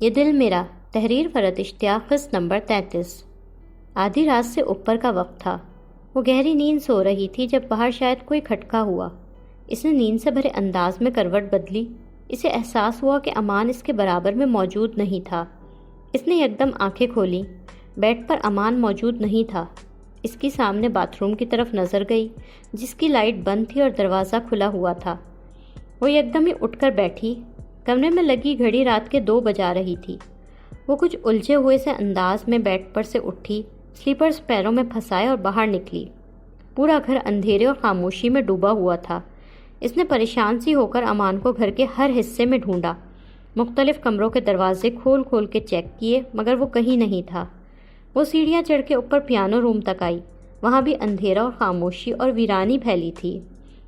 یہ دل میرا، تحریر فرد اشتیاق، قسط نمبر 33۔ آدھی رات سے اوپر کا وقت تھا۔ وہ گہری نیند سو رہی تھی جب باہر شاید کوئی کھٹکا ہوا۔ اس نے نیند سے بھرے انداز میں کروٹ بدلی۔ اسے احساس ہوا کہ امان اس کے برابر میں موجود نہیں تھا۔ اس نے یکدم آنکھیں کھولیں۔ بیڈ پر امان موجود نہیں تھا۔ اس کی سامنے باتھ روم کی طرف نظر گئی جس کی لائٹ بند تھی اور دروازہ کھلا ہوا تھا۔ وہ یکدم ہی اٹھ کر بیٹھی۔ کمرے میں لگی گھڑی رات کے 2 بجا رہی تھی۔ وہ کچھ الجھے ہوئے سے انداز میں بیڈ پر سے اٹھی، سلیپرز پیروں میں پھنسائے اور باہر نکلی۔ پورا گھر اندھیرے اور خاموشی میں ڈوبا ہوا تھا۔ اس نے پریشان سی ہو کر امان کو گھر کے ہر حصے میں ڈھونڈا۔ مختلف کمروں کے دروازے کھول کھول کے چیک کیے مگر وہ کہیں نہیں تھا۔ وہ سیڑھیاں چڑھ کے اوپر پیانو روم تک آئی۔ وہاں بھی اندھیرا اور خاموشی اور ویرانی پھیلی تھی۔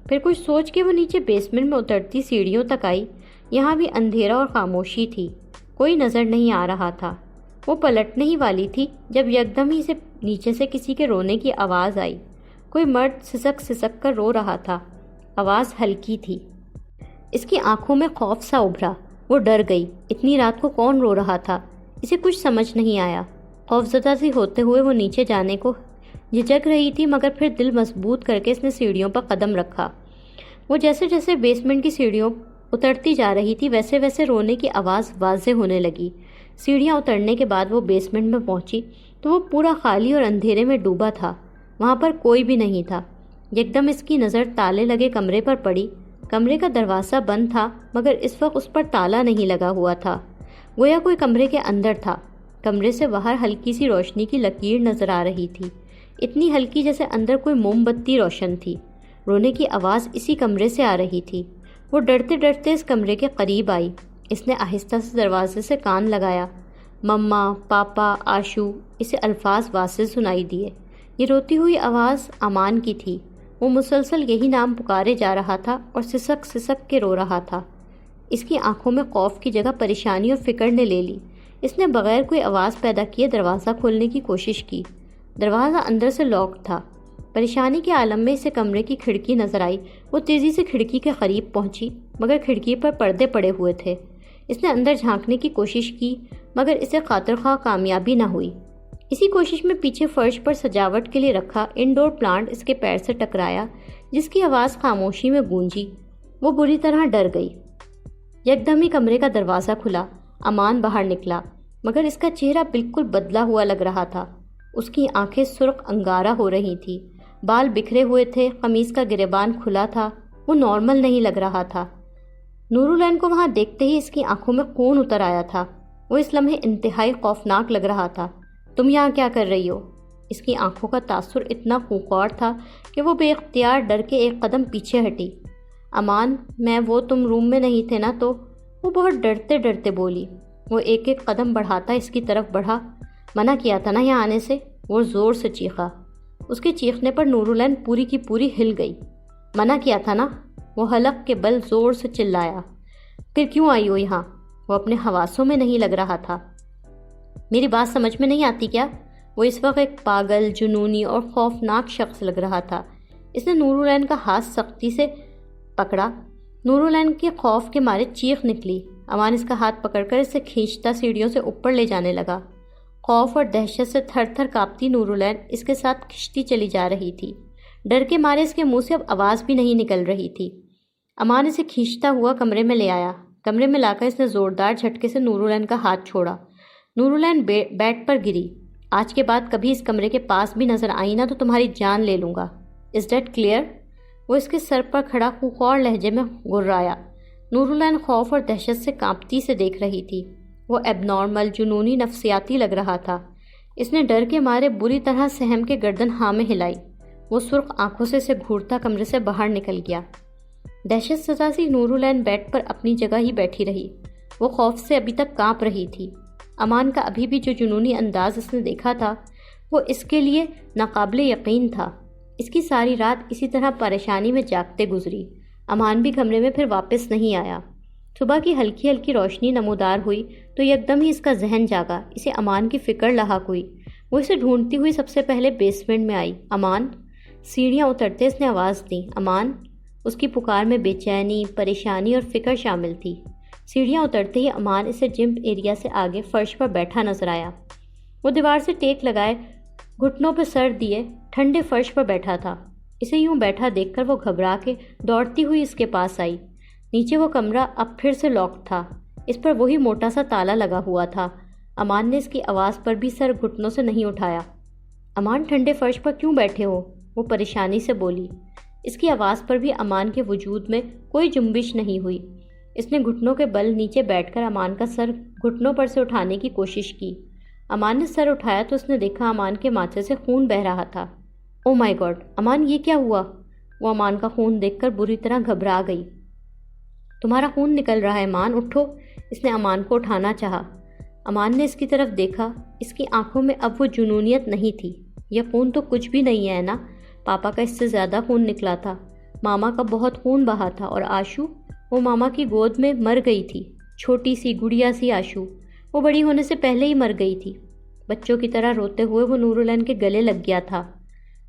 پھر کچھ سوچ کے وہ نیچے بیسمنٹ میں اترتی سیڑھیوں تک آئی۔ یہاں بھی اندھیرا اور خاموشی تھی۔ کوئی نظر نہیں آ رہا تھا۔ وہ پلٹنے ہی والی تھی جب یکدم ہی سے نیچے سے کسی کے رونے کی آواز آئی۔ کوئی مرد سسک سسک کر رو رہا تھا۔ آواز ہلکی تھی۔ اس کی آنکھوں میں خوف سا ابھرا۔ وہ ڈر گئی۔ اتنی رات کو کون رو رہا تھا؟ اسے کچھ سمجھ نہیں آیا۔ خوفزدہ سی ہوتے ہوئے وہ نیچے جانے کو جھجک رہی تھی مگر پھر دل مضبوط کر کے اس نے سیڑھیوں پر قدم رکھا۔ وہ جیسے جیسے بیسمنٹ کی سیڑھیوں اترتی جا رہی تھی ویسے ویسے رونے کی آواز واضح ہونے لگی۔ سیڑھیاں اترنے کے بعد وہ بیسمنٹ میں پہنچی تو وہ پورا خالی اور اندھیرے میں ڈوبا تھا۔ وہاں پر کوئی بھی نہیں تھا۔ یکدم اس کی نظر تالے لگے کمرے پر پڑی۔ کمرے کا دروازہ بند تھا مگر اس وقت اس پر تالا نہیں لگا ہوا تھا۔ گویا کوئی کمرے کے اندر تھا۔ کمرے سے باہر ہلکی سی روشنی کی لکیر نظر آ رہی تھی، اتنی ہلکی جیسے اندر کوئی موم بتی روشن تھی۔ رونے کی آواز اسی کمرے سے آ رہی تھی۔ وہ ڈرتے ڈرتے اس کمرے کے قریب آئی۔ اس نے آہستہ سے دروازے سے کان لگایا۔ مما، پاپا، آشو، اسے الفاظ واضح سنائی دیے۔ یہ روتی ہوئی آواز امان کی تھی۔ وہ مسلسل یہی نام پکارے جا رہا تھا اور سسک سسک کے رو رہا تھا۔ اس کی آنکھوں میں خوف کی جگہ پریشانی اور فکر نے لے لی۔ اس نے بغیر کوئی آواز پیدا کیے دروازہ کھولنے کی کوشش کی۔ دروازہ اندر سے لاک تھا۔ پریشانی کے عالم میں اسے کمرے کی کھڑکی نظر آئی۔ وہ تیزی سے کھڑکی کے قریب پہنچی مگر کھڑکی پر پردے پڑے ہوئے تھے۔ اس نے اندر جھانکنے کی کوشش کی مگر اسے خاطر خواہ کامیابی نہ ہوئی۔ اسی کوشش میں پیچھے فرش پر سجاوٹ کے لیے رکھا انڈور پلانٹ اس کے پیر سے ٹکرایا جس کی آواز خاموشی میں گونجی۔ وہ بری طرح ڈر گئی۔ یکدم ہی کمرے کا دروازہ کھلا۔ امان باہر نکلا مگر اس کا چہرہ بالکل بدلا ہوا لگ رہا تھا۔ اس کی آنکھیں سرخ انگارہ ہو رہی تھی، بال بکھرے ہوئے تھے، قمیص کا گریبان کھلا تھا۔ وہ نارمل نہیں لگ رہا تھا۔ نورالعین کو وہاں دیکھتے ہی اس کی آنکھوں میں خون اتر آیا تھا۔ وہ اس لمحے انتہائی خوفناک لگ رہا تھا۔ تم یہاں کیا کر رہی ہو؟ اس کی آنکھوں کا تاثر اتنا خوخوار تھا کہ وہ بے اختیار ڈر کے ایک قدم پیچھے ہٹی۔ امان، تم روم میں نہیں تھے نا تو؟ وہ بہت ڈرتے ڈرتے بولی۔ وہ ایک ایک قدم بڑھاتا اس کی طرف بڑھا۔ منع کیا تھا نا یہاں آنے سے؟ وہ زور سے چیخا۔ اس کے چیخنے پر نورالعین پوری کی پوری ہل گئی۔ منع کیا تھا نا؟ وہ حلق کے بل زور سے چلایا۔ پھر کیوں آئی ہو یہاں؟ وہ اپنے حواسوں میں نہیں لگ رہا تھا۔ میری بات سمجھ میں نہیں آتی کیا؟ وہ اس وقت ایک پاگل، جنونی اور خوفناک شخص لگ رہا تھا۔ اس نے نورالعین کا ہاتھ سختی سے پکڑا۔ نورالعین کے خوف کے مارے چیخ نکلی۔ امان اس کا ہاتھ پکڑ کر اسے کھینچتا سیڑھیوں سے اوپر لے جانے لگا۔ خوف اور دہشت سے تھر تھر کانپتی نورالعین اس کے ساتھ کھنچتی چلی جا رہی تھی۔ ڈر کے مارے اس کے منہ سے اب آواز بھی نہیں نکل رہی تھی۔ امان اسے کھینچتا ہوا کمرے میں لے آیا۔ کمرے میں لا کر اس نے زوردار جھٹکے سے نورالعین کا ہاتھ چھوڑا۔ نورالعین بیڈ پر گری۔ آج کے بعد کبھی اس کمرے کے پاس بھی نظر آئی نا تو تمہاری جان لے لوں گا۔ Is that clear? وہ اس کے سر پر کھڑا خوخوار لہجے میں گرایا۔ نورالعین خوف اور دہشت سے کانپتی سے دیکھ رہی تھی۔ وہ ایب نارمل، جنونی، نفسیاتی لگ رہا تھا۔ اس نے ڈر کے مارے بری طرح سہم کے گردن ہاں میں ہلائی۔ وہ سرخ آنکھوں سے اسے گھورتا کمرے سے باہر نکل گیا۔ دہشت زدہ سی نورالعین بیڈ پر اپنی جگہ ہی بیٹھی رہی۔ وہ خوف سے ابھی تک کانپ رہی تھی۔ امان کا ابھی بھی جو جنونی انداز اس نے دیکھا تھا وہ اس کے لیے ناقابل یقین تھا۔ اس کی ساری رات اسی طرح پریشانی میں جاگتے گزری۔ امان بھی کمرے میں پھر واپس نہیں آیا۔ صبح کی ہلکی ہلکی روشنی نمودار ہوئی تو یکدم ہی اس کا ذہن جاگا۔ اسے امان کی فکر لاحق ہوئی۔ وہ اسے ڈھونڈتی ہوئی سب سے پہلے بیسمنٹ میں آئی۔ امان! سیڑھیاں اترتے اس نے آواز دی۔ امان! اس کی پکار میں بے چینی، پریشانی اور فکر شامل تھی۔ سیڑھیاں اترتے ہی امان اسے جم ایریا سے آگے فرش پر بیٹھا نظر آیا۔ وہ دیوار سے ٹیک لگائے گھٹنوں پہ سر دیے ٹھنڈے فرش پر بیٹھا تھا۔ اسے یوں بیٹھا دیکھ کر وہ گھبرا کے دوڑتی ہوئی اس کے پاس آئی۔ نیچے وہ کمرہ اب پھر سے لاکڈ تھا، اس پر وہی موٹا سا تالا لگا ہوا تھا۔ امان نے اس کی آواز پر بھی سر گھٹنوں سے نہیں اٹھایا۔ امان، ٹھنڈے فرش پر کیوں بیٹھے ہو؟ وہ پریشانی سے بولی۔ اس کی آواز پر بھی امان کے وجود میں کوئی جنبش نہیں ہوئی۔ اس نے گھٹنوں کے بل نیچے بیٹھ کر امان کا سر گھٹنوں پر سے اٹھانے کی کوشش کی۔ امان نے سر اٹھایا تو اس نے دیکھا امان کے ماتھے سے خون بہہ رہا تھا۔ او مائی گاڈ، امان یہ کیا ہوا؟ وہ امان کا خون دیکھ کر بری طرح گھبرا گئی۔ تمہارا خون نکل رہا ہے امان، اٹھو۔ اس نے امان کو اٹھانا چاہا۔ امان نے اس کی طرف دیکھا۔ اس کی آنکھوں میں اب وہ جنونیت نہیں تھی۔ یہ خون تو کچھ بھی نہیں ہے نا، پاپا کا اس سے زیادہ خون نکلا تھا، ماما کا بہت خون بہا تھا، اور آشو، وہ ماما کی گود میں مر گئی تھی، چھوٹی سی گڑیا سی آشو، وہ بڑی ہونے سے پہلے ہی مر گئی تھی۔ بچوں کی طرح روتے ہوئے وہ نورالعین کے گلے لگ گیا تھا۔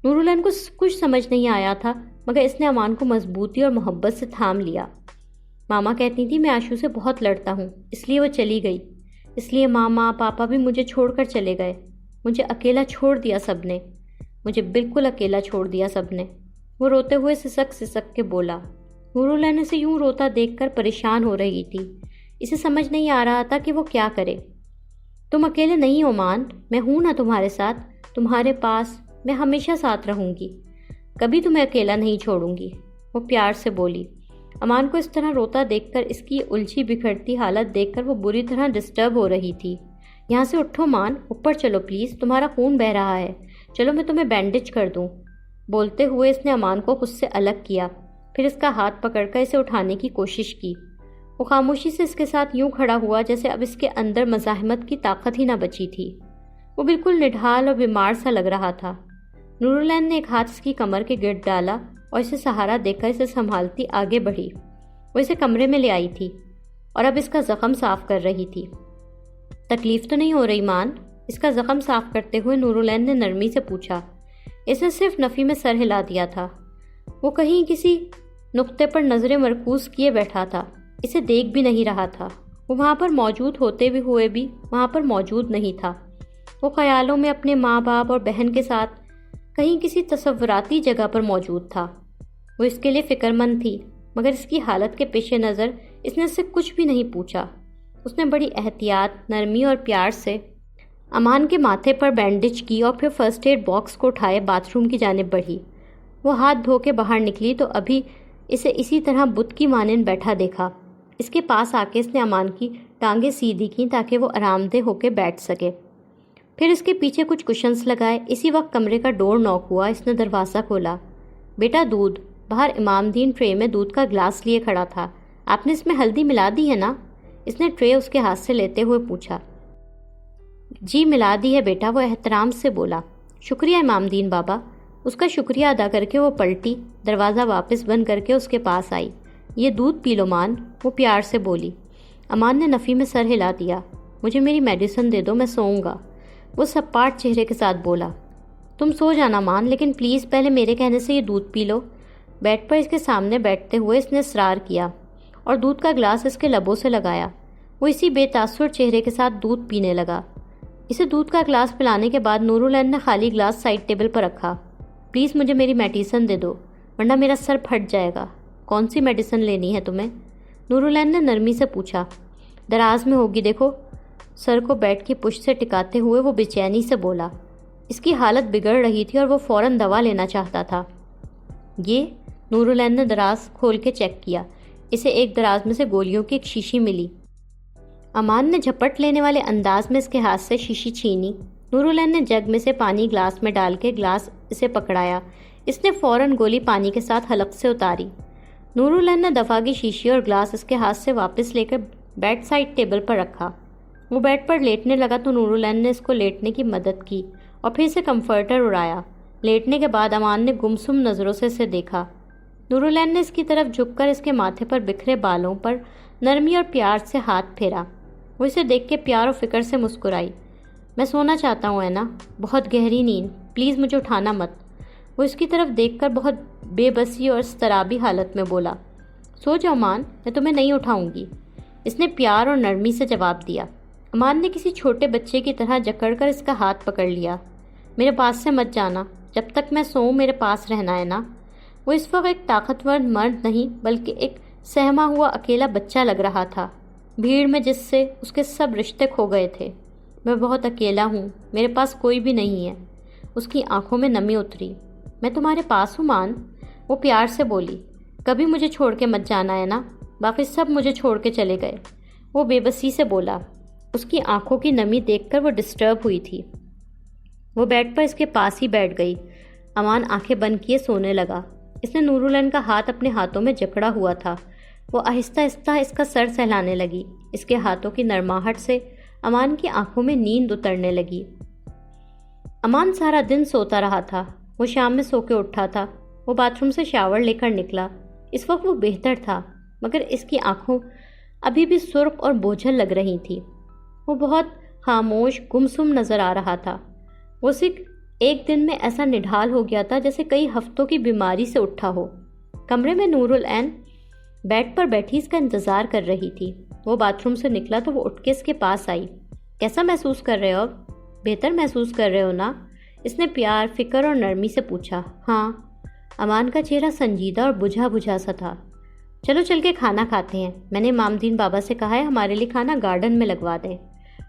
نورالعین کو کچھ سمجھ نہیں آیا تھا، مگر اس نے امان کو مضبوطی اور محبت سے تھام لیا۔ ماما کہتی تھی میں آشو سے بہت لڑتا ہوں، اس لیے وہ چلی گئی، اس لیے ماما پاپا بھی مجھے چھوڑ کر چلے گئے، مجھے اکیلا چھوڑ دیا سب نے، مجھے بالکل اکیلا چھوڑ دیا سب نے۔ وہ روتے ہوئے سسک سسک کے بولا۔ نورالعین اسے یوں روتا دیکھ کر پریشان ہو رہی تھی۔ اسے سمجھ نہیں آ رہا تھا کہ وہ کیا کرے۔ تم اکیلے نہیں ہو مان، میں ہوں نا تمہارے ساتھ، تمہارے پاس، میں ہمیشہ ساتھ رہوں گی، کبھی تمہیں اکیلا نہیں چھوڑوں گی، وہ پیار سے بولی۔ امان کو اس طرح روتا دیکھ کر، اس کی الجھی بکھرتی حالت دیکھ کر وہ بری طرح ڈسٹرب ہو رہی تھی۔ یہاں سے اٹھو مان، اوپر چلو پلیز، تمہارا خون بہہ رہا ہے، چلو میں تمہیں بینڈیج کر دوں۔ بولتے ہوئے اس نے امان کو خود سے الگ کیا، پھر اس کا ہاتھ پکڑ کر اسے اٹھانے کی کوشش کی۔ وہ خاموشی سے اس کے ساتھ یوں کھڑا ہوا جیسے اب اس کے اندر مزاحمت کی طاقت ہی نہ بچی تھی۔ وہ بالکل نڈھال اور بیمار سا لگ رہا تھا۔ نورالعین نے ایک ہاتھ اس کی کمر کے گرد ڈالا اور اسے سہارا دے کر اسے سنبھالتی آگے بڑھی۔ وہ اسے کمرے میں لے آئی تھی اور اب اس کا زخم صاف کر رہی تھی۔ تکلیف تو نہیں ہو رہی مان؟ اس کا زخم صاف کرتے ہوئے نورالعین نے نرمی سے پوچھا۔ اس نے صرف نفی میں سر ہلا دیا تھا۔ وہ کہیں کسی نقطے پر نظریں مرکوز کیے بیٹھا تھا، اسے دیکھ بھی نہیں رہا تھا۔ وہ وہاں پر موجود ہوتے ہوئے بھی وہاں پر موجود نہیں تھا۔ وہ خیالوں میں اپنے ماں باپ اور بہن کے ساتھ کہیں کسی تصوراتی جگہ پر موجود تھا۔ وہ اس کے لیے فکر مند تھی، مگر اس کی حالت کے پیش نظر اس نے اس سے کچھ بھی نہیں پوچھا۔ اس نے بڑی احتیاط، نرمی اور پیار سے امان کے ماتھے پر بینڈیج کی اور پھر فرسٹ ایڈ باکس کو اٹھائے باتھ روم کی جانب بڑھی۔ وہ ہاتھ دھو کے باہر نکلی تو ابھی اسے اسی طرح بت کی مانند بیٹھا دیکھا۔ اس کے پاس آ کے اس نے امان کی ٹانگیں سیدھی کیں تاکہ وہ آرام دہ ہو کے بیٹھ سکے۔ پھر اس کے پیچھے کچھ کشنز لگائے۔ اسی وقت کمرے کا ڈور ناک ہوا۔ اس نے دروازہ کھولا۔ بیٹا دودھ۔ باہر امام دین ٹرے میں دودھ کا گلاس لیے کھڑا تھا۔ آپ نے اس میں ہلدی ملا دی ہے نا؟ اس نے ٹرے اس کے ہاتھ سے لیتے ہوئے پوچھا۔ جی ملا دی ہے بیٹا، وہ احترام سے بولا۔ شکریہ امام دین بابا۔ اس کا شکریہ ادا کر کے وہ پلٹی، دروازہ واپس بند کر کے اس کے پاس آئی۔ یہ دودھ پی لو مان، وہ پیار سے بولی۔ امان نے نفی میں سر ہلا دیا۔ مجھے میری میڈیسن دے دو، میں سوؤں گا، وہ سپاٹ چہرے کے ساتھ بولا۔ تم سو جانا مان، لیکن پلیز پہلے میرے کہنے سے یہ دودھ پی لو۔ بیڈ پر اس کے سامنے بیٹھتے ہوئے اس نے اصرار کیا اور دودھ کا گلاس اس کے لبوں سے لگایا۔ وہ اسی بے تاثر چہرے کے ساتھ دودھ پینے لگا۔ اسے دودھ کا گلاس پلانے کے بعد نورالعین نے خالی گلاس سائڈ ٹیبل پر رکھا۔ پلیز مجھے میری میڈیسن دے دو، ورنہ میرا سر پھٹ جائے گا۔ کون سی میڈیسن لینی ہے تمہیں؟ نورالعین نے نرمی سے پوچھا۔ دراز میں ہوگی دیکھو، سر کو بیڈ کی پشت سے ٹکاتے ہوئے وہ بے چینی سے بولا۔ اس کی حالت بگڑ رہی تھی اور وہ فوراً دوا لینا چاہتا تھا۔ یہ نورالعین نے دراز کھول کے چیک کیا۔ اسے ایک دراز میں سے گولیوں کی ایک شیشی ملی۔ امان نے جھپٹ لینے والے انداز میں اس کے ہاتھ سے شیشی چھینی۔ نورالعین نے جگ میں سے پانی گلاس میں ڈال کے گلاس اسے پکڑایا۔ اس نے فوراً گولی پانی کے ساتھ حلق سے اتاری۔ نورالعین نے دفعہ کی شیشی اور گلاس اس کے ہاتھ سے واپس لے کر بیڈ سائڈ ٹیبل پر رکھا۔ وہ بیڈ پر لیٹنے لگا تو نورالعین نے اس کو لیٹنے کی مدد کی اور پھر اسے کمفرٹر اڑایا۔ لیٹنے کے بعد امان نے گمسم نظروں سے اسے دیکھا۔ نورالعین نے اس کی طرف جھک کر اس کے ماتھے پر بکھرے بالوں پر نرمی اور پیار سے ہاتھ پھیرا۔ وہ اسے دیکھ کے پیار اور فکر سے مسکرائی۔ میں سونا چاہتا ہوں اینا، بہت گہری نیند، پلیز مجھے اٹھانا مت۔ وہ اس کی طرف دیکھ کر بہت بے بسی اور اضطرابی حالت میں بولا، سو جاؤ امان، میں تمہیں نہیں اٹھاؤں گی۔ اس نے پیار اور نرمی سے جواب دیا۔ امان نے کسی چھوٹے بچے کی طرح جکڑ کر اس کا ہاتھ پکڑ لیا۔ میرے پاس سے مت جانا، جب تک میں سوؤں میرے پاس رہنا ہے نا۔ وہ اس وقت ایک طاقتور مرد نہیں بلکہ ایک سہما ہوا اکیلا بچہ لگ رہا تھا، بھیڑ میں جس سے اس کے سب رشتے کھو گئے تھے۔ میں بہت اکیلا ہوں، میرے پاس کوئی بھی نہیں ہے۔ اس کی آنکھوں میں نمی اتری۔ میں تمہارے پاس ہوں مان، وہ پیار سے بولی۔ کبھی مجھے چھوڑ کے مت جانا ہے نا، باقی سب مجھے چھوڑ کے چلے گئے، وہ بے بسی سے بولا۔ اس کی آنکھوں کی نمی دیکھ کر وہ ڈسٹرب ہوئی تھی۔ وہ بیڈ پر اس کے پاس ہی بیٹھ گئی۔ امان آنکھیں بند کیے سونے لگا۔ اس نے نورالعین کا ہاتھ اپنے ہاتھوں میں جکڑا ہوا تھا۔ وہ آہستہ آہستہ اس کا سر سہلانے لگی۔ اس کے ہاتھوں کی نرماہٹ سے امان کی آنکھوں میں نیند اترنے لگی۔ امان سارا دن سوتا رہا تھا۔ وہ شام میں سو کے اٹھا تھا۔ وہ باتھ روم سے شاور لے کر نکلا۔ اس وقت وہ بہتر تھا، مگر اس کی آنکھوں ابھی بھی سرخ اور بوجھل لگ رہی تھی۔ وہ بہت خاموش گمسم نظر آ رہا تھا۔ وہ صرف ایک دن میں ایسا نڈھال ہو گیا تھا جیسے کئی ہفتوں کی بیماری سے اٹھا ہو۔ کمرے میں نورالعین بیڈ پر بیٹھی اس کا انتظار کر رہی تھی۔ وہ باتھ روم سے نکلا تو وہ اٹھ کے اس کے پاس آئی۔ کیسا محسوس کر رہے ہو اب؟ بہتر محسوس کر رہے ہو نا؟ اس نے پیار، فکر اور نرمی سے پوچھا۔ ہاں۔ امان کا چہرہ سنجیدہ اور بجھا بجھا سا تھا۔ چلو چل کے کھانا کھاتے ہیں، میں نے امام دین بابا سے کہا ہے ہمارے لیے کھانا گارڈن میں لگوا دیں۔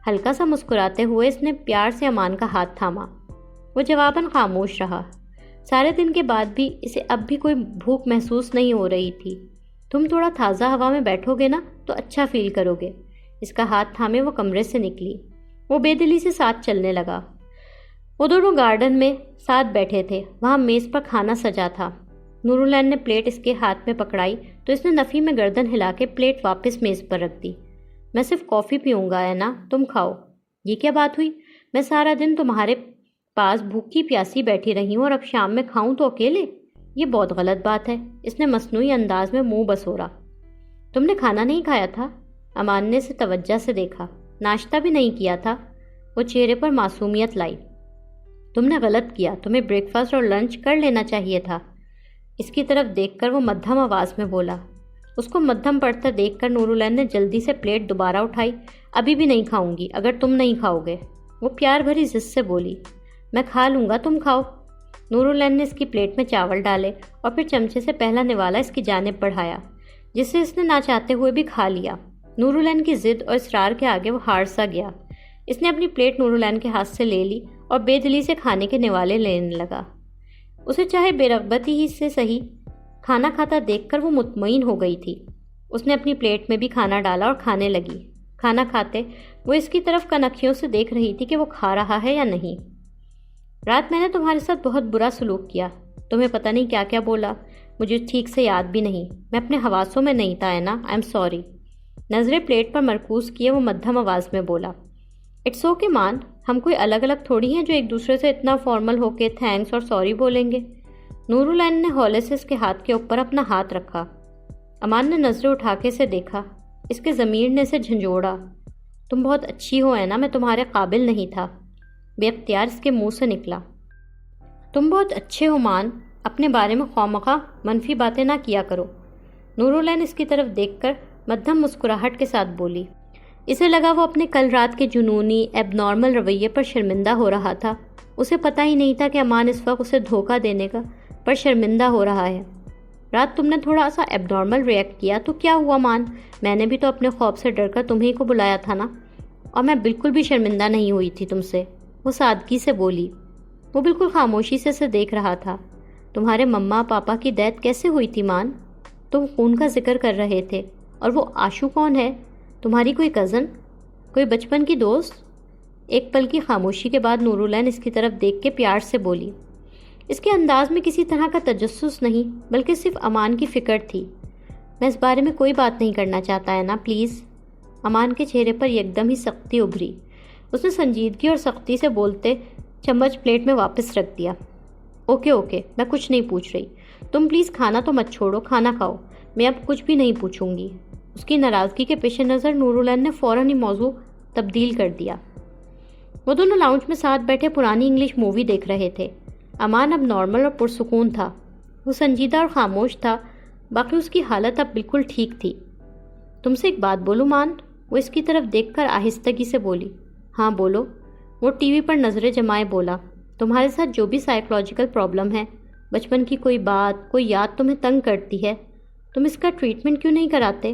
ہلکا سا مسکراتے ہوئے اس نے پیار سے امان کا ہاتھ تھاما۔ وہ جواباً خاموش رہا۔ سارے دن کے بعد بھی اسے اب بھی کوئی بھوک محسوس نہیں ہو رہی تھی۔ تم تھوڑا تازہ ہوا میں بیٹھو گے نا تو اچھا فیل کرو گے۔ اس کا ہاتھ تھامے وہ کمرے سے نکلی۔ وہ بے دلی سے ساتھ چلنے لگا۔ وہ دونوں گارڈن میں ساتھ بیٹھے تھے۔ وہاں میز پر کھانا سجا تھا۔ نورالعین نے پلیٹ اس کے ہاتھ میں پکڑائی تو اس نے نفی میں گردن ہلا کے پلیٹ واپس میز پر رکھ دی۔ میں صرف کافی پیوں گا ہے نا، تم کھاؤ۔ یہ کیا بات ہوئی؟ میں سارا دن تمہارے پاس بھوکی پیاسی بیٹھی رہی ہوں اور اب شام میں کھاؤں تو اکیلے؟ یہ بہت غلط بات ہے۔ اس نے مصنوعی انداز میں منہ بسورا۔ تم نے کھانا نہیں کھایا تھا؟ امان نے اسے توجہ سے دیکھا۔ ناشتہ بھی نہیں کیا تھا؟ وہ چہرے پر معصومیت لائی۔ تم نے غلط کیا، تمہیں بریک فاسٹ اور لنچ کر لینا چاہیے تھا۔ اس کی طرف دیکھ کر وہ مدھم آواز میں بولا۔ اس کو مدھم پڑھتا دیکھ کر نورالعین نے جلدی سے پلیٹ دوبارہ اٹھائی۔ ابھی بھی نہیں کھاؤں گی اگر تم نہیں کھاؤ گے، وہ پیار بھری ضد سے بولی۔ میں کھا لوں گا، تم کھاؤ۔ نورالعین نے اس کی پلیٹ میں چاول ڈالے اور پھر چمچے سے پہلا نوالا اس کی جانب بڑھایا، جسے اس نے نہ چاہتے ہوئے بھی کھا لیا۔ نورالعین کی ضد اور اصرار کے آگے وہ ہار سا گیا۔ اس نے اپنی پلیٹ نورالعین کے ہاتھ سے لے لی اور بے دلی سے کھانے کے نوالے لینے لگا۔ اسے چاہے بے رغبتی ہی سے صحیح، کھانا کھاتا دیکھ کر وہ مطمئن ہو گئی تھی۔ اس نے اپنی پلیٹ میں بھی کھانا ڈالا اور کھانے لگی۔ کھانا کھاتے وہ اس کی طرف کنکھیوں سے دیکھ رہی تھی کہ وہ کھا رہا ہے یا نہیں۔ رات میں نے تمہارے ساتھ بہت برا سلوک کیا، تمہیں پتہ نہیں کیا کیا بولا، مجھے ٹھیک سے یاد بھی نہیں، میں اپنے حواسوں میں نہیں تھا ہے نا، آئی ایم سوری۔ نظریں پلیٹ پر مرکوز کیے وہ مدھم آواز میں بولا۔ اٹس اوکے مان، ہم کوئی الگ الگ تھوڑی ہیں جو ایک دوسرے سے اتنا فارمل ہو کے تھینکس اور سوری بولیں گے۔ نورالعین نے ہولے سے اس کے ہاتھ کے اوپر اپنا ہاتھ رکھا۔ امان نے نظریں اٹھا کے اسے دیکھا۔ اس کے ضمیر نے اسے جھنجھوڑا۔ تم بہت اچھی ہو ہے نا، میں تمہارے قابل نہیں تھا، بے اختیار اس کے منہ سے نکلا۔ تم بہت اچھے ہو مان، اپنے بارے میں خواہ منفی باتیں نہ کیا کرو۔ نورالعین اس کی طرف دیکھ کر مدھم مسکراہٹ کے ساتھ بولی۔ اسے لگا وہ اپنے کل رات کے جنونی ایب نارمل رویے پر شرمندہ ہو رہا تھا۔ اسے پتہ ہی نہیں تھا کہ امان اس وقت اسے دھوکہ دینے کا پر شرمندہ ہو رہا ہے۔ رات تم نے تھوڑا سا ایب نارمل ریئیکٹ کیا تو کیا ہوا مان، میں نے بھی تو اپنے خواب سے ڈر کر تمہیں کو بلایا تھا نا، اور میں بالکل بھی شرمندہ نہیں ہوئی تھی تم سے، وہ سادگی سے بولی۔ وہ بالکل خاموشی سے اسے دیکھ رہا تھا۔ تمہارے مما پاپا کی ڈیتھ کیسے ہوئی تھی مان؟ تم خون کا ذکر کر رہے تھے، اور وہ آشو کون ہے؟ تمہاری کوئی کزن، کوئی بچپن کی دوست؟ ایک پل کی خاموشی کے بعد نورالعین اس کی طرف دیکھ کے پیار سے بولی۔ اس کے انداز میں کسی طرح کا تجسس نہیں بلکہ صرف امان کی فکر تھی۔ میں اس بارے میں کوئی بات نہیں کرنا چاہتا ہے نا، پلیز۔ امان کے چہرے پر یکدم ہی سختی ابھری۔ اس نے سنجیدگی اور سختی سے بولتے چمچ پلیٹ میں واپس رکھ دیا۔ اوکے، میں کچھ نہیں پوچھ رہی، تم پلیز کھانا تو مت چھوڑو، کھانا کھاؤ، میں اب کچھ بھی نہیں پوچھوں گی۔ اس کی ناراضگی کے پیش نظر نورالعین نے فوراً ہی موضوع تبدیل کر دیا۔ وہ دونوں لاؤنج میں ساتھ بیٹھے پرانی انگلش مووی دیکھ رہے تھے۔ امان اب نارمل اور پرسکون تھا۔ وہ سنجیدہ اور خاموش تھا، باقی اس کی حالت اب بالکل ٹھیک تھی۔ تم سے ایک بات بولوں مان؟ وہ اس کی طرف دیکھ کر آہستگی سے بولی۔ ہاں بولو۔ وہ ٹی وی پر نظریں جمائے بولا۔ تمہارے ساتھ جو بھی سائیکولوجیکل پرابلم ہے، بچپن کی کوئی بات، کوئی یاد تمہیں تنگ کرتی ہے، تم اس کا ٹریٹمنٹ کیوں نہیں کراتے؟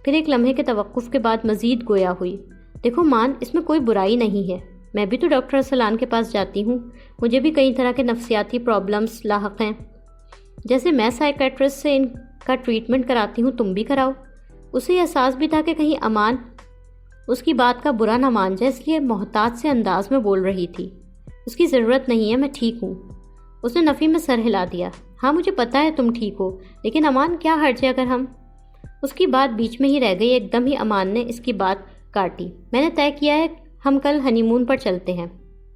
پھر ایک لمحے کے توقف کے بعد مزید گویا ہوئی۔ دیکھو مان، اس میں کوئی برائی نہیں ہے، میں بھی تو ڈاکٹر ارسلان کے پاس جاتی ہوں، مجھے بھی کئی طرح کے نفسیاتی پرابلمس لاحق ہیں، جیسے میں سائیکیٹرسٹ سے ان کا ٹریٹمنٹ کراتی ہوں، تم بھی کراؤ۔ اسے احساس بھی تھا کہ کہیں امان اس کی بات کا برا نہ مان جائے، اس لیے محتاط سے انداز میں بول رہی تھی۔ اس کی ضرورت نہیں ہے، میں ٹھیک ہوں۔ اس نے نفی میں سر ہلا دیا۔ ہاں مجھے پتا ہے تم ٹھیک ہو، لیکن امان کیا حرج ہے اگر ہم… اس کی بات بیچ میں ہی رہ گئی۔ ایک دم ہی امان نے اس کی بات کاٹی۔ میں نے طے کیا ہے ہم کل ہنی مون پر چلتے ہیں۔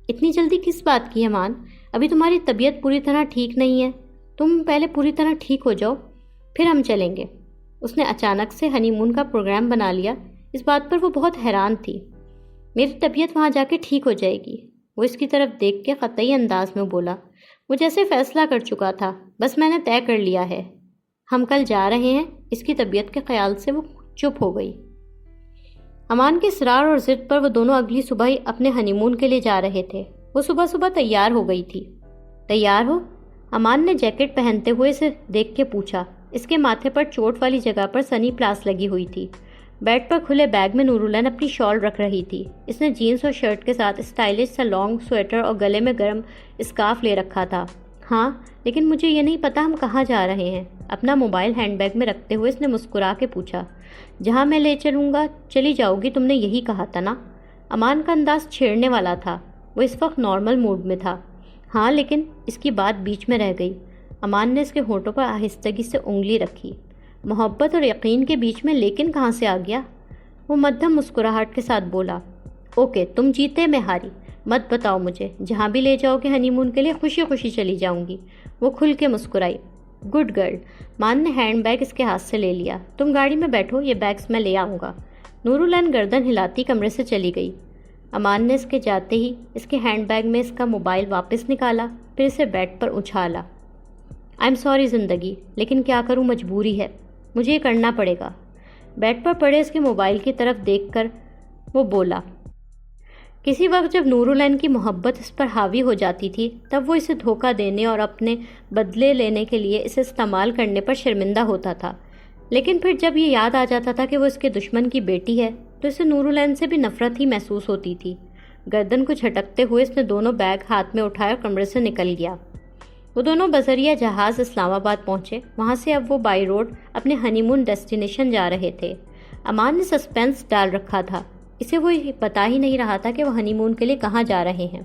اتنی جلدی کس بات کی ہے امان؟ ابھی تمہاری طبیعت پوری طرح ٹھیک نہیں ہے، تم پہلے پوری طرح ٹھیک ہو جاؤ، پھر ہم چلیں گے۔ اس نے اچانک سے ہنی مون کا پروگرام بنا لیا، اس بات پر وہ بہت حیران تھی۔ میری طبیعت وہاں جا کے ٹھیک ہو جائے گی، وہ اس کی طرف دیکھ کے قطعی انداز میں بولا۔ وہ جیسے فیصلہ کر چکا تھا، بس میں نے طے کر لیا ہے، ہم کل جا رہے ہیں۔ اس کی طبیعت کے خیال سے وہ چپ ہو گئی۔ امان کے اصرار اور ضد پر وہ دونوں اگلی صبح ہی اپنے ہنی مون کے لیے جا رہے تھے۔ وہ صبح صبح تیار ہو گئی تھی۔ تیار ہو؟ امان نے جیکٹ پہنتے ہوئے اسے دیکھ کے پوچھا۔ اس کے ماتھے پر چوٹ والی جگہ پر سنی پلاس لگی ہوئی تھی۔ بیڈ پر کھلے بیگ میں نورالعین اپنی شال رکھ رہی تھی۔ اس نے جینس اور شرٹ کے ساتھ اسٹائلش سا لانگ سویٹر اور گلے میں گرم اسکارف لے رکھا تھا۔ ہاں، لیکن مجھے یہ نہیں پتا ہم کہاں جا رہے ہیں۔ اپنا موبائل ہینڈ بیگ میں رکھتے ہوئے اس نے مسکرا کے پوچھا۔ جہاں میں لے چلوں گا چلی جاؤ گی، تم نے یہی کہا تھا نا؟ امان کا انداز چھیڑنے والا تھا، وہ اس وقت نارمل موڈ میں تھا۔ ہاں لیکن… اس کی بات بیچ میں رہ گئی۔ امان نے اس کے ہونٹوں پر آہستگی سے انگلی رکھی۔ محبت اور یقین کے بیچ میں لیکن کہاں سے آ گیا؟ وہ مدھم مسکراہٹ کے ساتھ بولا۔ اوکے، تم جیتے میں ہاری، مت بتاؤ مجھے، جہاں بھی لے جاؤ گے ہنی مون کے لیے خوشی خوشی چلی جاؤں گی۔ وہ کھل کے مسکرائی۔ Good girl. مان نے ہینڈ بیگ اس کے ہاتھ سے لے لیا۔ تم گاڑی میں بیٹھو، یہ بیگز میں لے آؤں گا۔ نورالعین گردن ہلاتی کمرے سے چلی گئی۔ امان نے اس کے جاتے ہی اس کے ہینڈ بیگ میں اس کا موبائل واپس نکالا، پھر اسے بیڈ پر اچھالا۔ آئی ایم سوری زندگی، لیکن کیا کروں، مجبوری ہے، مجھے یہ کرنا پڑے گا۔ بیڈ پر پڑے اس کے موبائل کی طرف دیکھ کر وہ بولا۔ کسی وقت جب نورالعین کی محبت اس پر حاوی ہو جاتی تھی، تب وہ اسے دھوکہ دینے اور اپنے بدلے لینے کے لیے اسے استعمال کرنے پر شرمندہ ہوتا تھا، لیکن پھر جب یہ یاد آ جاتا تھا کہ وہ اس کے دشمن کی بیٹی ہے تو اسے نورالعین سے بھی نفرت ہی محسوس ہوتی تھی۔ گردن کو جھٹکتے ہوئے اس نے دونوں بیگ ہاتھ میں اٹھائے اور کمرے سے نکل گیا۔ وہ دونوں بذریعہ جہاز اسلام آباد پہنچے۔ وہاں سے اب وہ بائی روڈ اپنے ہنی مون ڈیسٹینیشن جا رہے تھے۔ امان نے سسپینس ڈال رکھا تھا، اسے وہ بتا ہی نہیں رہا تھا کہ وہ ہنی مون کے لیے کہاں جا رہے ہیں۔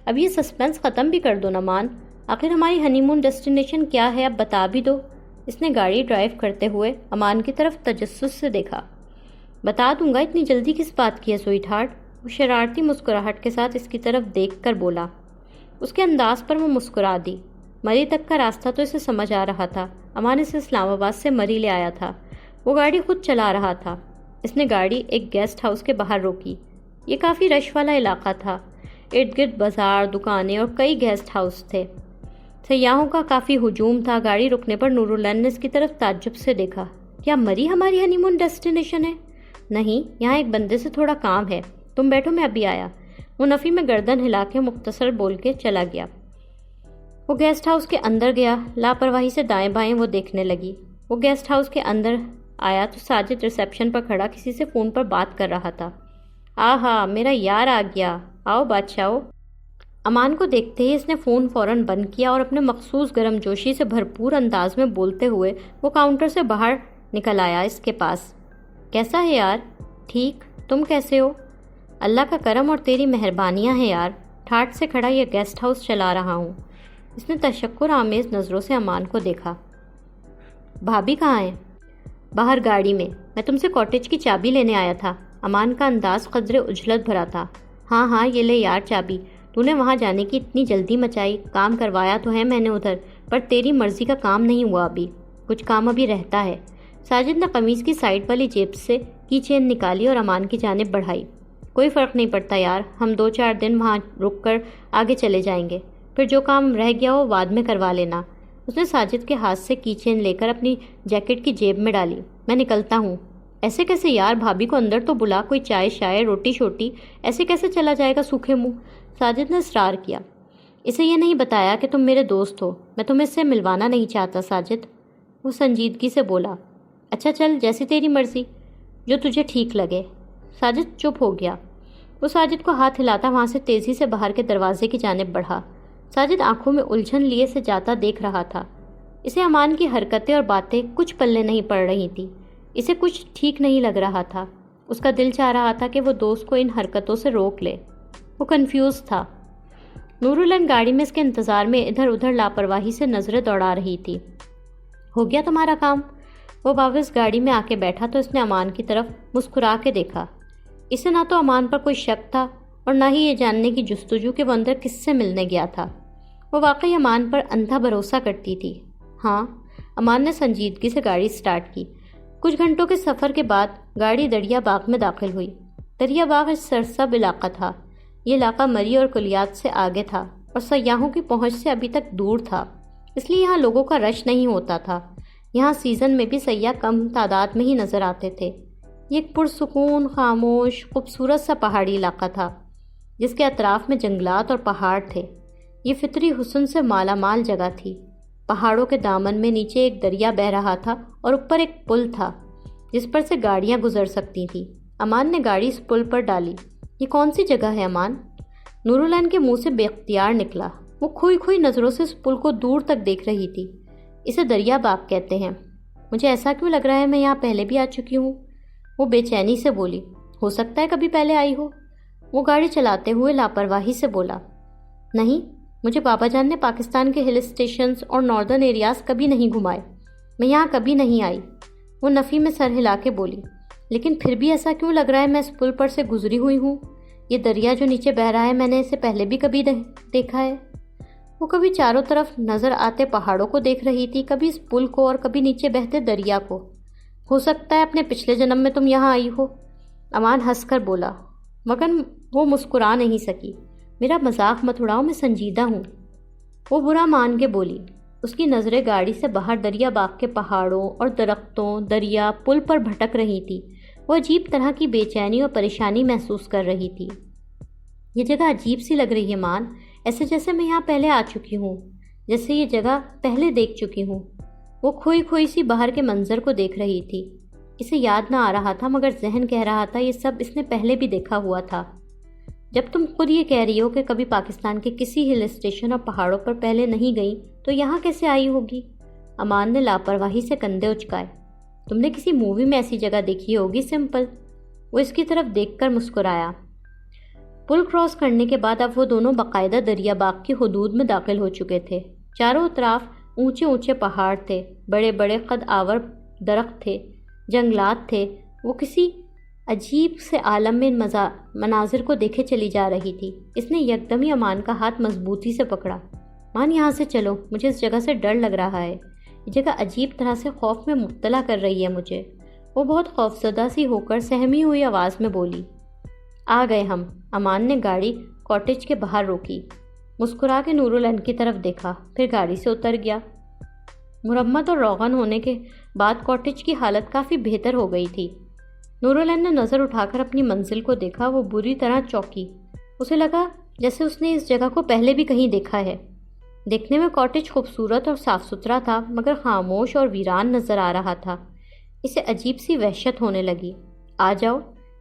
اب یہ سسپینس ختم بھی کر دو نا مان، آخر ہماری ہنی مون ڈیسٹینیشن کیا ہے، اب بتا بھی دو۔ اس نے گاڑی ڈرائیو کرتے ہوئے امان کی طرف تجسس سے دیکھا۔ بتا دوں گا، اتنی جلدی کس بات کی ہے سوئٹ ہارٹ؟ وہ شرارتی مسکراہٹ کے ساتھ اس کی طرف دیکھ کر بولا۔ اس کے انداز پر وہ مسکرا دی۔ مری تک کا راستہ تو اسے سمجھ آ رہا تھا، امان اسے اسلام آباد سے مری لے آیا تھا۔ وہ گاڑی خود چلا رہا تھا۔ اس نے گاڑی ایک گیسٹ ہاؤس کے باہر روکی۔ یہ کافی رش والا علاقہ تھا، ارد گرد بازار، دکانیں اور کئی گیسٹ ہاؤس تھے۔ سیاحوں کا کافی ہجوم تھا۔ گاڑی رکنے پر نورالعین نے اس کی طرف تعجب سے دیکھا۔ کیا مری ہماری ہنی مون ڈیسٹینیشن ہے؟ نہیں، یہاں ایک بندے سے تھوڑا کام ہے، تم بیٹھو میں ابھی آیا۔ وہ نفی میں گردن ہلا کے مختصر بول کے چلا گیا۔ وہ گیسٹ ہاؤس کے اندر گیا۔ لاپرواہی سے دائیں بائیں وہ دیکھنے لگی۔ وہ گیسٹ ہاؤس کے اندر آیا تو ساجد ریسیپشن پر کھڑا کسی سے فون پر بات کر رہا تھا۔ آہا، میرا یار آ گیا، آؤ بادشاہو۔ امان کو دیکھتے ہی اس نے فون فوراً بند کیا اور اپنے مخصوص گرم جوشی سے بھرپور انداز میں بولتے ہوئے وہ کاؤنٹر سے باہر نکل آیا اس کے پاس۔ کیسا ہے یار؟ ٹھیک، تم کیسے ہو؟ اللہ کا کرم اور تیری مہربانیاں ہیں یار، ٹھاٹھ سے کھڑا یہ گیسٹ ہاؤس چلا رہا ہوں۔ اس نے تشکر آمیز نظروں سے امان کو دیکھا۔ بھابھی کہاں ہیں؟ باہر گاڑی میں تم سے کاٹیج کی چابی لینے آیا تھا۔ امان کا انداز قدرے اجلت بھرا تھا۔ ہاں یہ لے یار چابی، تو نے وہاں جانے کی اتنی جلدی مچائی، کام کروایا تو ہے میں نے ادھر، پر تیری مرضی کا کام نہیں ہوا، ابھی کچھ کام ابھی رہتا ہے۔ ساجد نے قمیض کی سائڈ والی جیب سے کی چین نکالی اور امان کی جانب بڑھائی۔ کوئی فرق نہیں پڑتا یار، ہم 2-4 دن وہاں رک کر آگے چلے جائیں گے، پھر جو کام رہ گیا وہ بعد میں کروا لینا۔ اس نے ساجد کے ہاتھ سے کی چین لے کر اپنی جیکٹ کی جیب میں ڈالی۔ میں نکلتا ہوں۔ ایسے کیسے یار؟ بھابھی کو اندر تو بلا، کوئی چائے شائے روٹی شوٹی، ایسے کیسے چلا جائے گا سوکھے منہ؟ ساجد نے اصرار کیا۔ اسے یہ نہیں بتایا کہ تم میرے دوست ہو، میں تمہیں اس سے ملوانا نہیں چاہتا ساجد۔ وہ سنجیدگی سے بولا۔ اچھا چل، جیسی تیری مرضی، جو تجھے ٹھیک لگے۔ ساجد چپ ہو گیا۔ وہ ساجد کو ہاتھ ہلاتا وہاں سے تیزی سے باہر کے دروازے کی جانب بڑھا۔ ساجد آنکھوں میں الجھن لیے سے جاتا دیکھ رہا تھا۔ اسے امان کی حرکتیں اور باتیں کچھ پلے نہیں پڑ رہی تھیں۔ اسے کچھ ٹھیک نہیں لگ رہا تھا۔ اس کا دل چاہ رہا تھا کہ وہ دوست کو ان حرکتوں سے روک لے۔ وہ کنفیوز تھا۔ نورالعین گاڑی میں اس کے انتظار میں ادھر ادھر لاپرواہی سے نظریں دوڑا رہی تھی۔ ہو گیا تمہارا کام؟ وہ واپس گاڑی میں آ کے بیٹھا تو اس نے امان کی طرف مسکرا کے دیکھا۔ اسے نہ تو امان پر کوئی شک تھا اور نہ ہی یہ جاننے کی جستجو کہ وہ اندر کس سے ملنے گیا تھا۔ وہ واقعی امان پر اندھا بھروسہ کرتی تھی۔ ہاں، امان نے سنجیدگی سے گاڑی سٹارٹ کی۔ کچھ گھنٹوں کے سفر کے بعد گاڑی دریا باغ میں داخل ہوئی۔ دریا باغ ایک سرسبز علاقہ تھا۔ یہ علاقہ مری اور کلیات سے آگے تھا اور سیاحوں کی پہنچ سے ابھی تک دور تھا، اس لیے یہاں لوگوں کا رش نہیں ہوتا تھا۔ یہاں سیزن میں بھی سیاح کم تعداد میں ہی نظر آتے تھے۔ یہ ایک پرسکون، خاموش، خوبصورت سا پہاڑی علاقہ تھا جس کے اطراف میں جنگلات اور پہاڑ تھے۔ یہ فطری حسن سے مالا مال جگہ تھی۔ پہاڑوں کے دامن میں نیچے ایک دریا بہہ رہا تھا اور اوپر ایک پل تھا جس پر سے گاڑیاں گزر سکتی تھیں۔ امان نے گاڑی اس پل پر ڈالی۔ یہ کون سی جگہ ہے امان؟ نورالعین کے منہ سے بے اختیار نکلا۔ وہ کھوئی کھوئی نظروں سے اس پل کو دور تک دیکھ رہی تھی۔ اسے دریا باغ کہتے ہیں۔ مجھے ایسا کیوں لگ رہا ہے میں یہاں پہلے بھی آ چکی ہوں؟ وہ بے چینی سے بولی۔ ہو سکتا ہے کبھی پہلے آئی ہو۔ وہ گاڑی چلاتے ہوئے لاپرواہی سے بولا۔ نہیں، مجھے بابا جان نے پاکستان کے ہل اسٹیشنز اور ناردرن ایریاز کبھی نہیں گھمائے، میں یہاں کبھی نہیں آئی۔ وہ نفی میں سر ہلا کے بولی۔ لیکن پھر بھی ایسا کیوں لگ رہا ہے میں اس پل پر سے گزری ہوئی ہوں؟ یہ دریا جو نیچے بہہ رہا ہے میں نے اسے پہلے بھی کبھی دیکھا ہے۔ وہ کبھی چاروں طرف نظر آتے پہاڑوں کو دیکھ رہی تھی، کبھی اس پل کو اور کبھی نیچے بہتے دریا کو۔ ہو سکتا ہے اپنے پچھلے جنم میں تم یہاں آئی ہو، امان ہنس کر بولا، مگر وہ مسکرا نہیں سکی۔ میرا مذاق مت اڑاؤ، میں سنجیدہ ہوں۔ وہ برا مان کے بولی۔ اس کی نظریں گاڑی سے باہر دریا باغ کے پہاڑوں اور درختوں، دریا، پل پر بھٹک رہی تھی۔ وہ عجیب طرح کی بے چینی اور پریشانی محسوس کر رہی تھی۔ یہ جگہ عجیب سی لگ رہی ہے مان، ایسے جیسے میں یہاں پہلے آ چکی ہوں، جیسے یہ جگہ پہلے دیکھ چکی ہوں۔ وہ کھوئی کھوئی سی باہر کے منظر کو دیکھ رہی تھی۔ اسے یاد نہ آ رہا تھا مگر ذہن کہہ رہا تھا یہ سب اس نے پہلے بھی دیکھا ہوا تھا۔ جب تم خود یہ کہہ رہی ہو کہ کبھی پاکستان کے کسی ہل اسٹیشن اور پہاڑوں پر پہلے نہیں گئی تو یہاں کیسے آئی ہوگی؟ امان نے لاپرواہی سے کندھے اچکائے۔ تم نے کسی مووی میں ایسی جگہ دیکھی ہوگی، سمپل۔ وہ اس کی طرف دیکھ کر مسکرایا۔ پل کراس کرنے کے بعد اب وہ دونوں باقاعدہ دریا باغ کی حدود میں داخل ہو چکے تھے۔ چاروں اطراف اونچے اونچے پہاڑ تھے، بڑے بڑے قد آور درخت تھے، جنگلات تھے۔ وہ کسی عجیب سے عالم میں ان مناظر کو دیکھے چلی جا رہی تھی۔ اس نے یکدم ہی امان کا ہاتھ مضبوطی سے پکڑا۔ مان، یہاں سے چلو، مجھے اس جگہ سے ڈر لگ رہا ہے۔ یہ جگہ عجیب طرح سے خوف میں مبتلا کر رہی ہے مجھے۔ وہ بہت خوفزدہ سی ہو کر سہمی ہوئی آواز میں بولی۔ آ گئے ہم۔ امان نے گاڑی کاٹیج کے باہر روکی، مسکرا کے نورالعین کی طرف دیکھا، پھر گاڑی سے اتر گیا۔ مرمت اور روغن ہونے کے بعد کاٹیج کی حالت کافی بہتر ہو گئی تھی۔ نورالعین نے نظر اٹھا کر اپنی منزل کو دیکھا۔ وہ بری طرح چونکی۔ اسے لگا جیسے اس نے اس جگہ کو پہلے بھی کہیں دیکھا ہے۔ دیکھنے میں کاٹیج خوبصورت اور صاف ستھرا تھا مگر خاموش اور ویران نظر آ رہا تھا۔ اسے عجیب سی وحشت ہونے لگی۔ آ جاؤ،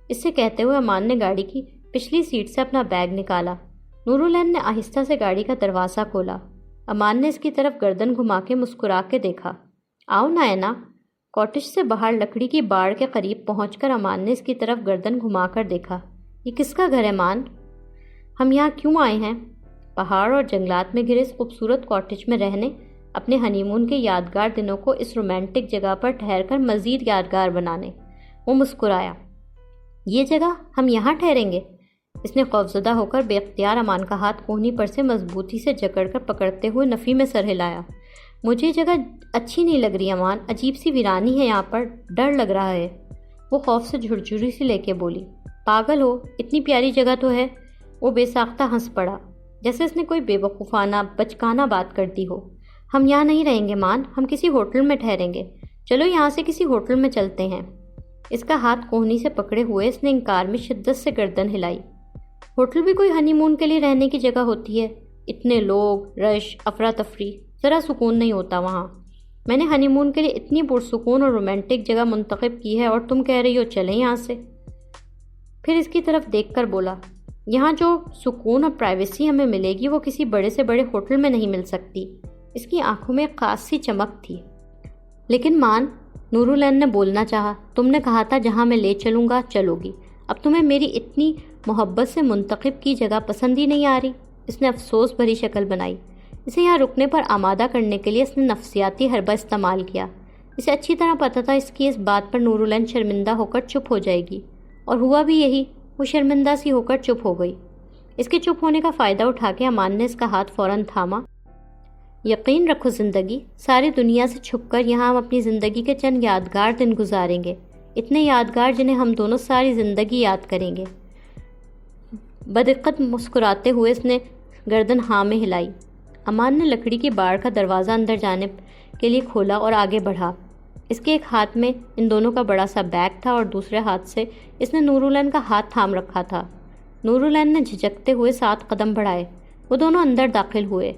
اس سے کہتے ہوئے امان نے گاڑی کی پچھلی سیٹ سے اپنا بیگ نکالا۔ نورالعین نے آہستہ سے گاڑی کا دروازہ کھولا۔ امان نے اس کی طرف گردن گھما کے مسکرا کے دیکھا۔ آؤ نائنا۔ کاٹیج سے باہر لکڑی کی باڑ کے قریب پہنچ کر امان نے اس کی طرف گردن گھما کر دیکھا۔ یہ کس کا گھر ہے مان؟ ہم یہاں کیوں آئے ہیں؟ پہاڑ اور جنگلات میں گھرے اس خوبصورت کاٹیج میں رہنے، اپنے ہنی مون کے یادگار دنوں کو اس رومانٹک جگہ پر ٹھہر کر مزید یادگار بنانے۔ وہ مسکرایا۔ یہ جگہ ہم یہاں ٹھہریں گے؟ اس نے خوفزدہ ہو کر بے اختیار امان کا ہاتھ کونی پر سے مضبوطی سے جکڑ کر پکڑتے ہوئے نفی میں سر ہلایا۔ مجھے جگہ اچھی نہیں لگ رہی امان، عجیب سی ویرانی ہے یہاں پر، ڈر لگ رہا ہے۔ وہ خوف سے جھرجھری سی لے کے بولی۔ پاگل ہو، اتنی پیاری جگہ تو ہے۔ وہ بے ساختہ ہنس پڑا، جیسے اس نے کوئی بے وقوفانہ بچکانہ بات کر دی ہو۔ ہم یہاں نہیں رہیں گے مان، ہم کسی ہوٹل میں ٹھہریں گے۔ چلو یہاں سے کسی ہوٹل میں چلتے ہیں۔ اس کا ہاتھ کوہنی سے پکڑے ہوئے اس نے انکار میں شدت سے گردن ہلائی۔ ہوٹل بھی کوئی ہنی مون کے لیے رہنے کی جگہ ہوتی ہے؟ اتنے لوگ، رش، افراتفری، ذرا سکون نہیں ہوتا وہاں۔ میں نے ہنی مون کے لیے اتنی پرسکون اور رومانٹک جگہ منتخب کی ہے اور تم کہہ رہی ہو چلیں یہاں سے؟ پھر اس کی طرف دیکھ کر بولا، یہاں جو سکون اور پرائیویسی ہمیں ملے گی وہ کسی بڑے سے بڑے ہوٹل میں نہیں مل سکتی۔ اس کی آنکھوں میں ایک خاص سی چمک تھی۔ لیکن مان، نورالعین نے بولنا چاہا، تم نے کہا تھا جہاں میں لے چلوں گا چلو گی۔ اب تمہیں میری اتنی محبت سے منتخب کی جگہ پسند ہی نہیں آ رہی؟ اس نے افسوس بھری شکل بنائی۔ اسے یہاں رکنے پر آمادہ کرنے کے لیے اس نے نفسیاتی حربہ استعمال کیا۔ اسے اچھی طرح پتہ تھا اس کی اس بات پر نورالعین شرمندہ ہو کر چپ ہو جائے گی، اور ہوا بھی یہی، وہ شرمندہ سی ہو کر چپ ہو گئی۔ اس کے چپ ہونے کا فائدہ اٹھا کے امان نے اس کا ہاتھ فوراً تھاما۔ یقین رکھو زندگی، ساری دنیا سے چھپ کر یہاں ہم اپنی زندگی کے چند یادگار دن گزاریں گے، اتنے یادگار جنہیں ہم دونوں ساری زندگی یاد کریں گے۔ بدقت مسکراتے ہوئے اس نے گردن ہاں میں ہلائی۔ امان نے لکڑی کی بار کا دروازہ اندر جانے کے لیے کھولا اور آگے بڑھا۔ اس کے ایک ہاتھ میں ان دونوں کا بڑا سا بیگ تھا اور دوسرے ہاتھ سے اس نے نورالعین کا ہاتھ تھام رکھا تھا۔ نورالعین نے جھجکتے ہوئے 7 قدم بڑھائے۔ وہ دونوں اندر داخل ہوئے۔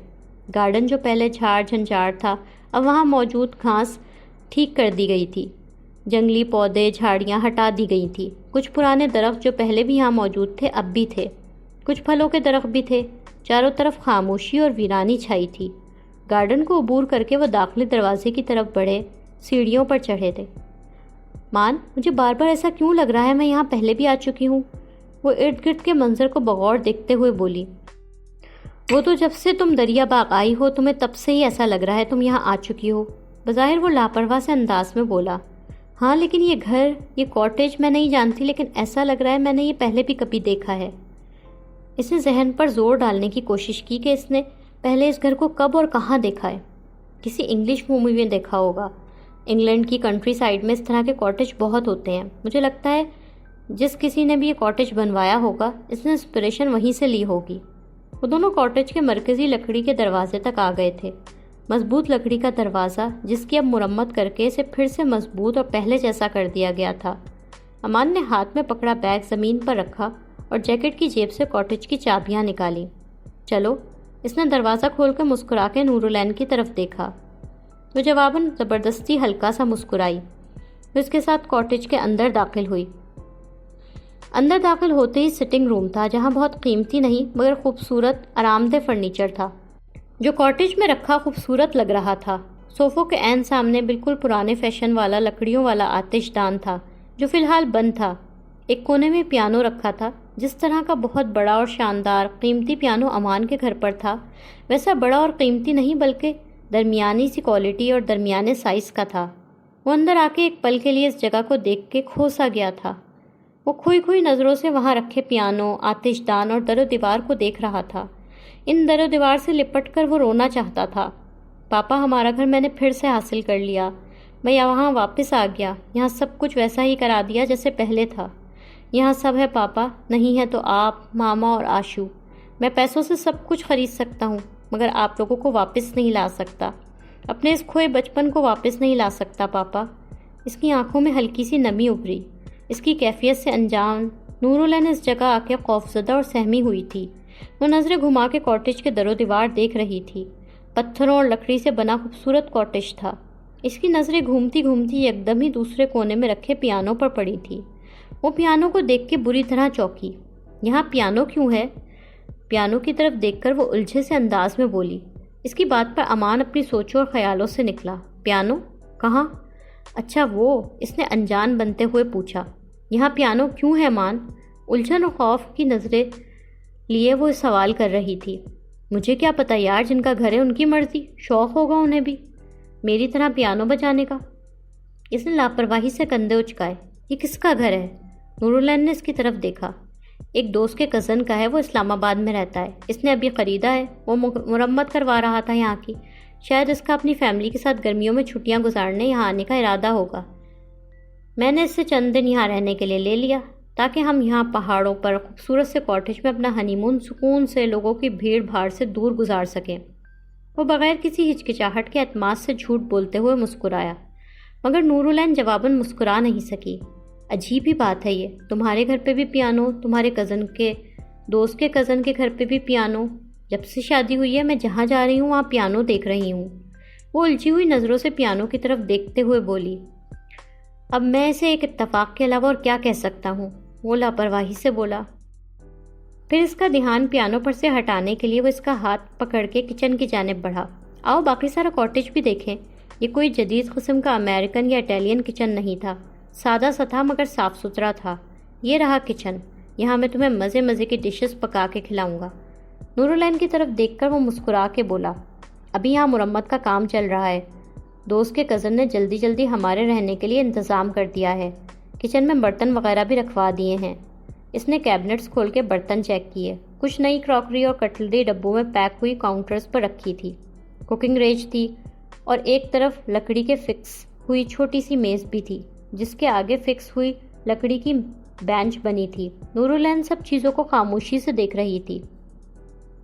گارڈن جو پہلے جھاڑ جھنجھاڑ تھا، اب وہاں موجود گھاس ٹھیک کر دی گئی تھی۔ جنگلی پودے، جھاڑیاں ہٹا دی گئی تھیں۔ کچھ پرانے درخت جو پہلے بھی یہاں موجود تھے اب بھی تھے۔ کچھ پھلوں کے درخت بھی تھے۔ چاروں طرف خاموشی اور ویرانی چھائی تھی۔ گارڈن کو عبور کر کے وہ داخلی دروازے کی طرف بڑھے، سیڑھیوں پر چڑھے تھے۔ مان، مجھے بار بار ایسا کیوں لگ رہا ہے میں یہاں پہلے بھی آ چکی ہوں؟ وہ ارد گرد کے منظر کو بغور دیکھتے ہوئے بولی۔ وہ تو جب سے تم دریا باغ آئی ہو تمہیں تب سے ہی ایسا لگ رہا ہے تم یہاں آ چکی ہو۔ بظاہر وہ لاپرواہ سے انداز میں بولا۔ ہاں لیکن یہ گھر، یہ کاٹیج میں نہیں جانتی، لیکن ایسا لگ رہا ہے میں نے یہ پہلے بھی کبھی دیکھا ہے۔ اس نے ذہن پر زور ڈالنے کی کوشش کی کہ اس نے پہلے اس گھر کو کب اور کہاں دیکھا ہے۔ کسی انگلش مووی میں دیکھا ہوگا۔ انگلینڈ کی کنٹری سائیڈ میں اس طرح کے کاٹیج بہت ہوتے ہیں۔ مجھے لگتا ہے جس کسی نے بھی یہ کاٹیج بنوایا ہوگا اس نے انسپریشن وہیں سے لی ہوگی۔ وہ دونوں کاٹیج کے مرکزی لکڑی کے دروازے تک آ گئے تھے۔ مضبوط لکڑی کا دروازہ جس کی اب مرمت کر کے اسے پھر سے مضبوط اور پہلے جیسا کر دیا گیا تھا۔ امان نے ہاتھ میں پکڑا بیگ زمین پر رکھا اور جیکٹ کی جیب سے کاٹیج کی چابیاں نکالی۔ چلو، اس نے دروازہ کھول کے مسکرا کے نورالعین کی طرف دیکھا۔ وہ جواباً زبردستی ہلکا سا مسکرائی۔ وہ اس کے ساتھ کاٹیج کے اندر داخل ہوئی۔ اندر داخل ہوتے ہی سٹنگ روم تھا جہاں بہت قیمتی نہیں مگر خوبصورت آرام دہ فرنیچر تھا جو کاٹیج میں رکھا خوبصورت لگ رہا تھا۔ صوفوں کے عین سامنے بالکل پرانے فیشن والا لکڑیوں والا آتش دان تھا جو فی الحال بند تھا۔ ایک کونے میں پیانو رکھا تھا۔ جس طرح کا بہت بڑا اور شاندار قیمتی پیانو امان کے گھر پر تھا ویسا بڑا اور قیمتی نہیں بلکہ درمیانی سی کوالٹی اور درمیانے سائز کا تھا۔ وہ اندر آ کے ایک پل کے لیے اس جگہ کو دیکھ کے کھو سا گیا تھا۔ وہ کھوئی کھوئی نظروں سے وہاں رکھے پیانو، آتش دان اور در و دیوار کو دیکھ رہا تھا۔ ان در و دیوار سے لپٹ کر وہ رونا چاہتا تھا۔ پاپا، ہمارا گھر میں نے پھر سے حاصل کر لیا۔ میں یہاں واپس آ گیا۔ یہاں سب کچھ ویسا ہی کرا دیا جیسے پہلے تھا۔ یہاں سب ہے پاپا، نہیں ہے تو آپ، ماما اور آشو۔ میں پیسوں سے سب کچھ خرید سکتا ہوں مگر آپ لوگوں کو واپس نہیں لا سکتا۔ اپنے اس کھوئے بچپن کو واپس نہیں لا سکتا پاپا۔ اس کی آنکھوں میں ہلکی سی نمی ابھری۔ اس کی کیفیت سے انجان نورالعین اس جگہ آ کے خوفزدہ اور سہمی ہوئی تھی۔ وہ نظریں گھما کے کاٹیج کے در و دیوار دیکھ رہی تھی۔ پتھروں اور لکڑی سے بنا خوبصورت کاٹیج تھا۔ اس کی نظریں گھومتی گھومتی یکدم ہی دوسرے کونے میں رکھے پیانو پر پڑی تھی۔ وہ پیانو کو دیکھ کے بری طرح چونکی۔ یہاں پیانو کیوں ہے؟ پیانو کی طرف دیکھ کر وہ الجھے سے انداز میں بولی۔ اس کی بات پر امان اپنی سوچوں اور خیالوں سے نکلا۔ پیانو کہاں؟ اچھا وہ، اس نے انجان بنتے ہوئے پوچھا۔ یہاں پیانو کیوں ہے امان؟ الجھن اور خوف کی نظریں لیے وہ سوال کر رہی تھی۔ مجھے کیا پتہ یار، جن کا گھر ہے ان کی مرضی، شوق ہوگا انہیں بھی میری طرح پیانو بجانے کا۔ اس نے لاپرواہی سے کندھے اچکائے۔ یہ کس کا گھر ہے؟ نورالعین نے اس کی طرف دیکھا۔ ایک دوست کے کزن کا ہے، وہ اسلام آباد میں رہتا ہے۔ اس نے ابھی خریدا ہے، وہ مرمت کروا رہا تھا یہاں کی۔ شاید اس کا اپنی فیملی کے ساتھ گرمیوں میں چھٹیاں گزارنے یہاں آنے کا ارادہ ہوگا۔ میں نے اس سے چند دن یہاں رہنے کے لیے لے لیا تاکہ ہم یہاں پہاڑوں پر خوبصورت سے کاٹیج میں اپنا ہنی مون سکون سے لوگوں کی بھیڑ بھاڑ سے دور گزار سکیں۔ وہ بغیر کسی ہچکچاہٹ کے اعتماد سے جھوٹ بولتے ہوئے مسکرایا، مگر نورالعین جواباً مسکرا نہیں سکی۔ عجیب ہی بات ہے یہ، تمہارے گھر پہ بھی پیانو، تمہارے دوست کے کزن کے گھر پہ بھی پیانو۔ جب سے شادی ہوئی ہے میں جہاں جا رہی ہوں وہاں پیانو دیکھ رہی ہوں۔ وہ الجھی ہوئی نظروں سے پیانو کی طرف دیکھتے ہوئے بولی۔ اب میں اسے ایک اتفاق کے علاوہ اور کیا کہہ سکتا ہوں؟ وہ لاپرواہی سے بولا۔ پھر اس کا دھیان پیانو پر سے ہٹانے کے لیے وہ اس کا ہاتھ پکڑ کے کچن کی جانب بڑھا۔ آؤ باقی سارا کاٹیج بھی دیکھیں۔ یہ کوئی جدید قسم کا امریکن یا اٹیلین کچن نہیں تھا، سادہ سا تھا مگر صاف ستھرا تھا۔ یہ رہا کچن، یہاں میں تمہیں مزے مزے کی ڈشز پکا کے کھلاؤں گا۔ نورالعین کی طرف دیکھ کر وہ مسکرا کے بولا، ابھی یہاں مرمت کا کام چل رہا ہے، دوست کے کزن نے جلدی جلدی ہمارے رہنے کے لیے انتظام کر دیا ہے، کچن میں برتن وغیرہ بھی رکھوا دیے ہیں۔ اس نے کیبنٹس کھول کے برتن چیک کیے، کچھ نئی کراکری اور کٹلری ڈبوں میں پیک ہوئی کاؤنٹرز پر رکھی تھی، کوکنگ رینج تھی اور ایک طرف لکڑی کے فکس ہوئی چھوٹی سی میز بھی تھی جس کے آگے فکس ہوئی لکڑی کی بینچ بنی تھی۔ نورالعین سب چیزوں کو خاموشی سے دیکھ رہی تھی۔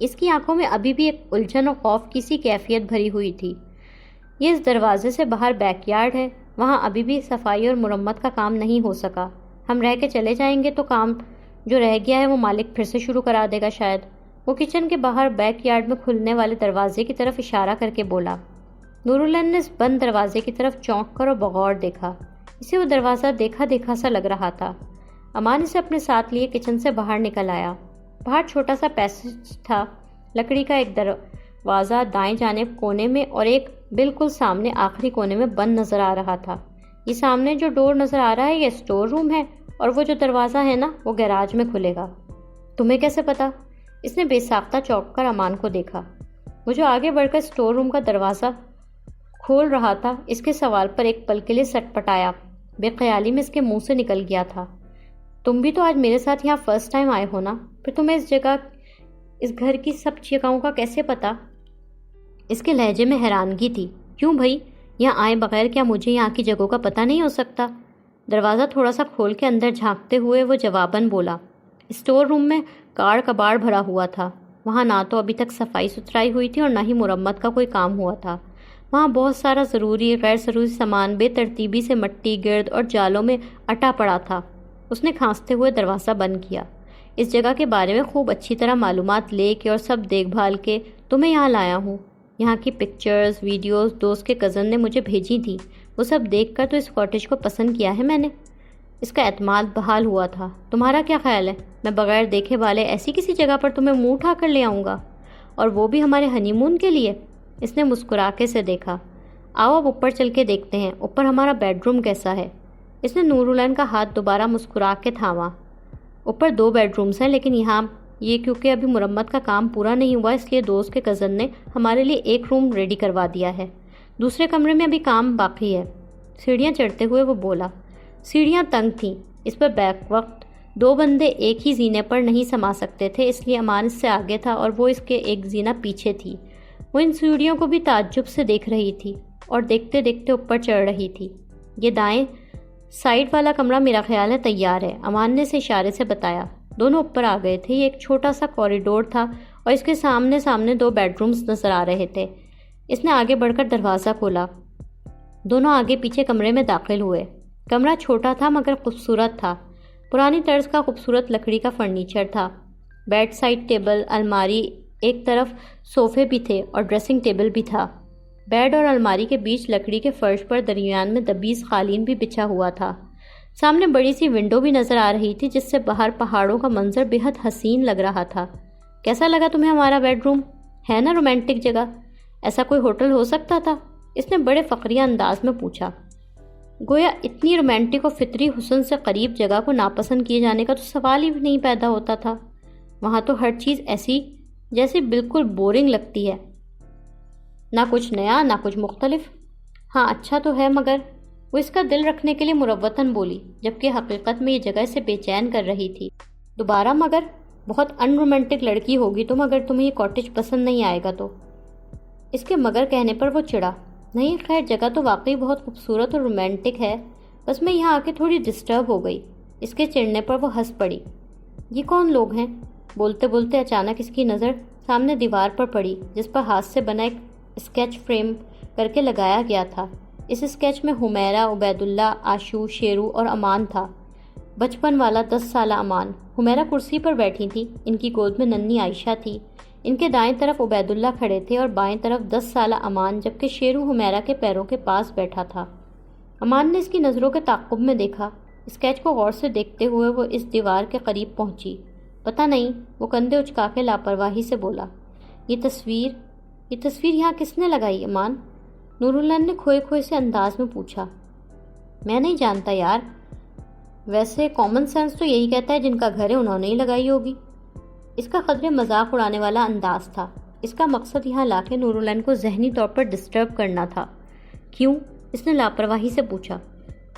اس کی آنکھوں میں ابھی بھی ایک الجھن اور خوف کی سی کیفیت بھری ہوئی تھی۔ یہ اس دروازے سے باہر بیک یارڈ ہے، وہاں ابھی بھی صفائی اور مرمت کا کام نہیں ہو سکا۔ ہم رہ کے چلے جائیں گے تو کام جو رہ گیا ہے وہ مالک پھر سے شروع کرا دے گا شاید۔ وہ کچن کے باہر بیک یارڈ میں کھلنے والے دروازے کی طرف اشارہ کر کے بولا۔ نورالعین نے اس بند دروازے کی طرف چونک کر اور بغور دیکھا۔ اسے وہ دروازہ دیکھا دیکھا سا لگ رہا تھا۔ امان اسے اپنے ساتھ لیے کچن سے باہر نکل آیا۔ باہر چھوٹا سا پیسج تھا، لکڑی کا ایک دروازہ دائیں جانب کونے میں اور ایک بالکل سامنے آخری کونے میں بند نظر آ رہا تھا۔ یہ سامنے جو ڈور نظر آ رہا ہے یہ اسٹور روم ہے اور وہ جو دروازہ ہے نا وہ گیراج میں کھلے گا۔ تمہیں کیسے پتا؟ اس نے بے ساختہ چونک کر امان کو دیکھا۔ وہ جو آگے بڑھ کر اسٹور روم کا دروازہ کھول رہا تھا اس کے سوال پر ایک پل کے لیے سٹ پٹایا، بے خیالی میں اس کے منہ سے نکل گیا تھا، تم بھی تو آج میرے ساتھ یہاں فرسٹ ٹائم آئے ہو نا؟ پھر تمہیں اس گھر کی سب جگہوں کا کیسے پتا؟ اس کے لہجے میں حیرانگی تھی۔ کیوں بھائی، یہاں آئے بغیر کیا مجھے یہاں کی جگہوں کا پتہ نہیں ہو سکتا؟ دروازہ تھوڑا سا کھول کے اندر جھانکتے ہوئے وہ جواباً بولا۔ اسٹور روم میں کاڑ کباڑ بھرا ہوا تھا، وہاں نہ تو ابھی تک صفائی ستھرائی ہوئی تھی اور نہ ہی مرمت کا کوئی کام ہوا تھا۔ وہاں بہت سارا ضروری غیر ضروری سامان بے ترتیبی سے مٹی گرد اور جالوں میں اٹا پڑا تھا۔ اس نے کھانستے ہوئے دروازہ بند کیا۔ اس جگہ کے بارے میں خوب اچھی طرح معلومات لے کے اور سب دیکھ بھال کے تمہیں یہاں لایا ہوں۔ یہاں کی پکچرز ویڈیوز دوست کے کزن نے مجھے بھیجی تھی، وہ سب دیکھ کر تو اس کاٹیج کو پسند کیا ہے میں نے۔ اس کا اعتماد بحال ہوا تھا۔ تمہارا کیا خیال ہے میں بغیر دیکھے والے ایسی کسی جگہ پر تمہیں منہ اٹھا کر لے آؤں گا، اور وہ بھی ہمارے ہنی مون کے لیے؟ اس نے مسکرا کے سے دیکھا۔ آؤ اب اوپر چل کے دیکھتے ہیں، اوپر ہمارا بیڈ روم کیسا ہے؟ اس نے نورالعین کا ہاتھ دوبارہ مسکرا کے تھاما۔ اوپر 2 بیڈ رومز ہیں، لیکن یہاں یہ کیونکہ ابھی مرمت کا کام پورا نہیں ہوا اس لیے دوست کے کزن نے ہمارے لیے ایک روم ریڈی کروا دیا ہے، دوسرے کمرے میں ابھی کام باقی ہے۔ سیڑھیاں چڑھتے ہوئے وہ بولا۔ سیڑھیاں تنگ تھیں، اس پر بیک وقت 2 بندے ایک ہی زینے پر نہیں سما سکتے تھے، اس لیے امان اس سے آگے تھا اور وہ اس کے ایک زینہ پیچھے تھی۔ وہ ان سیڑھیوں کو بھی تعجب سے دیکھ رہی تھی اور دیکھتے دیکھتے اوپر چڑھ رہی تھی۔ یہ دائیں سائڈ والا کمرہ میرا خیال ہے تیار ہے، امان نے اسے اشارے سے بتایا۔ دونوں اوپر آ گئے تھے۔ یہ ایک چھوٹا سا کوریڈور تھا اور اس کے سامنے 2 بیڈ رومز نظر آ رہے تھے۔ اس نے آگے بڑھ کر دروازہ کھولا۔ دونوں آگے پیچھے کمرے میں داخل ہوئے۔ کمرہ چھوٹا تھا مگر خوبصورت تھا، پرانی طرز کا خوبصورت لکڑی کا فرنیچر تھا، بیڈ سائڈ ٹیبل، الماری، ایک طرف صوفے بھی تھے اور ڈریسنگ ٹیبل بھی تھا۔ بیڈ اور الماری کے بیچ لکڑی کے فرش پر درمیان میں دبیز قالین بھی بچھا ہوا تھا۔ سامنے بڑی سی ونڈو بھی نظر آ رہی تھی جس سے باہر پہاڑوں کا منظر بے حد حسین لگ رہا تھا۔ کیسا لگا تمہیں ہمارا بیڈ روم؟ ہے نا رومانٹک جگہ؟ ایسا کوئی ہوٹل ہو سکتا تھا؟ اس نے بڑے فقریہ انداز میں پوچھا، گویا اتنی رومانٹک اور فطری حسن سے قریب جگہ کو ناپسند کیے جانے کا تو سوال ہی نہیں پیدا ہوتا تھا۔ وہاں تو ہر چیز ایسی جیسے بالکل بورنگ لگتی ہے، نہ کچھ نیا نہ کچھ مختلف۔ ہاں اچھا تو ہے، مگر وہ اس کا دل رکھنے کے لیے مروتاً بولی، جبکہ حقیقت میں یہ جگہ اسے بے چین کر رہی تھی۔ دوبارہ مگر بہت ان رومانٹک لڑکی ہوگی تم اگر تمہیں یہ کاٹیج پسند نہیں آئے گا تو۔ اس کے مگر کہنے پر وہ چڑھا۔ نہیں خیر، جگہ تو واقعی بہت خوبصورت اور رومانٹک ہے، بس میں یہاں آ کے تھوڑی ڈسٹرب ہو گئی۔ اس کے چڑھنے پر وہ ہنس پڑی۔ یہ کون لوگ ہیں؟ بولتے بولتے اچانک اس کی نظر سامنے دیوار پر پڑی جس پر ہاتھ سے بنا ایک اسکیچ فریم کر کے لگایا گیا تھا۔ اس اسکیچ میں حمیرہ، عبید اللہ، آشو، شیرو اور امان تھا۔ بچپن والا 10 سالہ امان۔ حمیرہ کرسی پر بیٹھی تھی، ان کی گود میں ننھی عائشہ تھی۔ ان کے دائیں طرف عبید اللہ کھڑے تھے اور بائیں طرف 10 سالہ امان، جبکہ شیرو حمیرہ کے پیروں کے پاس بیٹھا تھا۔ امان نے اس کی نظروں کے تعاقب میں دیکھا۔ اسکیچ کو غور سے دیکھتے ہوئے وہ اس دیوار کے قریب پہنچی۔ پتہ نہیں، وہ کندھے اچکا کے لاپرواہی سے بولا، یہ تصویر یہاں کس نے لگائی امان؟ نوراللہ نے کھوئے کھوئے سے انداز میں پوچھا۔ میں نہیں جانتا یار، ویسے کامن سینس تو یہی کہتا ہے جن کا گھر ہے انہوں نے ہی لگائی ہوگی۔ اس کا قدرے مذاق اڑانے والا انداز تھا۔ اس کا مقصد یہاں لا کے نوراللہ کو ذہنی طور پر ڈسٹرب کرنا تھا۔ کیوں؟ اس نے لاپرواہی سے پوچھا۔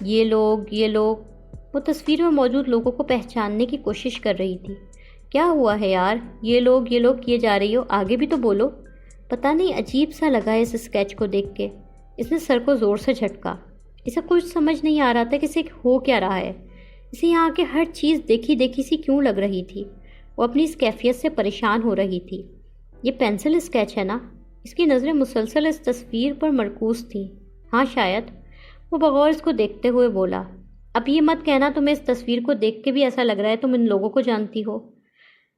یہ لوگ وہ تصویر میں موجود لوگوں کو پہچاننے کی کوشش کر رہی تھی۔ کیا ہوا ہے یار؟ یہ لوگ کیے جا رہی ہو، آگے بھی تو بولو۔ پتہ نہیں، عجیب سا لگا اس اسکیچ کو دیکھ کے۔ اس نے سر کو زور سے جھٹکا۔ اسے کچھ سمجھ نہیں آ رہا تھا کہ اسے ہو کیا رہا ہے۔ اسے یہاں کے ہر چیز دیکھی سی کیوں لگ رہی تھی۔ وہ اپنی اس کیفیت سے پریشان ہو رہی تھی۔ یہ پینسل اسکیچ ہے نا؟ اس کی نظریں مسلسل اس تصویر پر مرکوز تھیں۔ ہاں شاید۔ وہ بغور اس کو دیکھتے ہوئے بولا، اب یہ مت کہنا تمہیں اس تصویر کو دیکھ کے بھی ایسا لگ رہا ہے تم ان لوگوں کو جانتی ہو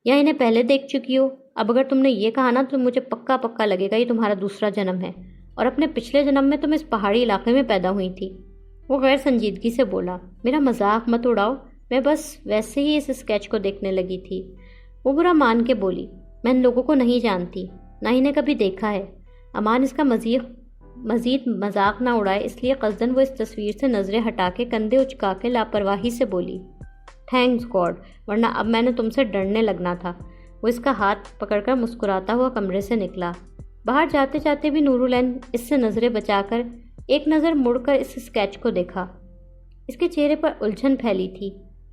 یا انہیں پہلے دیکھ چکی ہو۔ اب اگر تم نے یہ کہا نا تو مجھے پکا لگے گا یہ تمہارا دوسرا جنم ہے اور اپنے پچھلے جنم میں تم اس پہاڑی علاقے میں پیدا ہوئی تھی۔ وہ غیر سنجیدگی سے بولا، میرا مذاق مت اڑاؤ، میں بس ویسے ہی اس اسکیچ کو دیکھنے لگی تھی۔ وہ برا مان کے بولی، میں ان لوگوں کو نہیں جانتی، نہ انہیں کبھی دیکھا ہے۔ امان اس کا مزید مذاق نہ اڑائے اس لیے قصداً وہ اس تصویر سے نظریں ہٹا کے کندھے اچکا کے لاپرواہی سے بولی، تھینکس گاڈ، ورنہ اب میں نے تم سے ڈرنے لگنا تھا۔ وہ اس کا ہاتھ پکڑ کر مسکراتا ہوا کمرے سے نکلا۔ باہر جاتے جاتے بھی نوراللہ اس سے نظریں بچا کر ایک نظر مڑ کر اس اسکیچ کو دیکھا۔ اس کے چہرے پر الجھن پھیلی تھی۔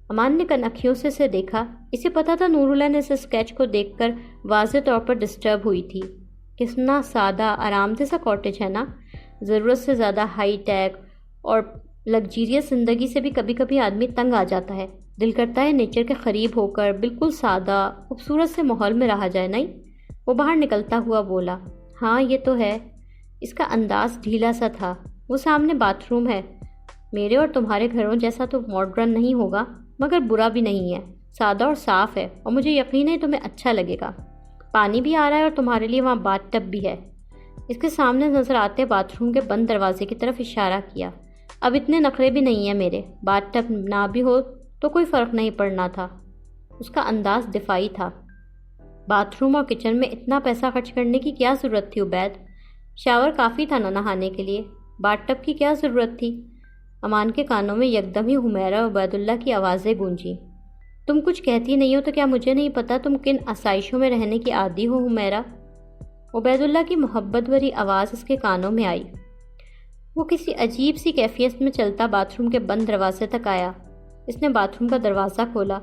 امان نے کنکھیوں سے اسے دیکھا۔ اسے پتا تھا نوراللہ نے اس اسکیچ کو دیکھ کر واضح طور پر ڈسٹرب ہوئی تھی۔ کتنا سادہ آرام دہ سا کاٹیج ہے نا، ضرورت سے زیادہ ہائی ٹیک اور لگزیریس زندگی سے بھی کبھی کبھی آدمی تنگ آ جاتا ہے۔ دل کرتا ہے نیچر کے قریب ہو کر بالکل سادہ خوبصورت سے ماحول میں رہا جائے، نہیں؟ وہ باہر نکلتا ہوا بولا، ہاں یہ تو ہے۔ اس کا انداز ڈھیلا سا تھا۔ وہ سامنے باتھ روم ہے، میرے اور تمہارے گھروں جیسا تو ماڈرن نہیں ہوگا مگر برا بھی نہیں ہے، سادہ اور صاف ہے اور مجھے یقین ہے تمہیں اچھا لگے گا۔ پانی بھی آ رہا ہے اور تمہارے لیے وہاں باتھ ٹب بھی ہے۔ اس کے سامنے نظر آتے باتھ روم کے بند دروازے کی طرف اشارہ کیا۔ اب اتنے نخرے بھی نہیں ہیں میرے، باتھ ٹب نہ بھی ہو تو کوئی فرق نہیں پڑنا تھا۔ اس کا انداز دفاعی تھا۔ باتھ روم اور کچن میں اتنا پیسہ خرچ کرنے کی کیا ضرورت تھی عبید؟ شاور کافی تھا نا نہانے کے لیے، باتھ ٹب کی کیا ضرورت تھی؟ امان کے کانوں میں یکدم ہی حمیرہ اور عبید اللہ کی آوازیں گونجیں۔ تم کچھ کہتی نہیں ہو تو کیا مجھے نہیں پتا تم کن آسائشوں میں رہنے کی عادی ہو حمیرہ؟ عبید اللہ کی محبت بھری آواز اس کے کانوں میں آئی۔ وہ کسی عجیب سی کیفیت میں چلتا باتھ روم کے بند دروازے تک آیا۔ اس نے باتھ روم کا دروازہ کھولا۔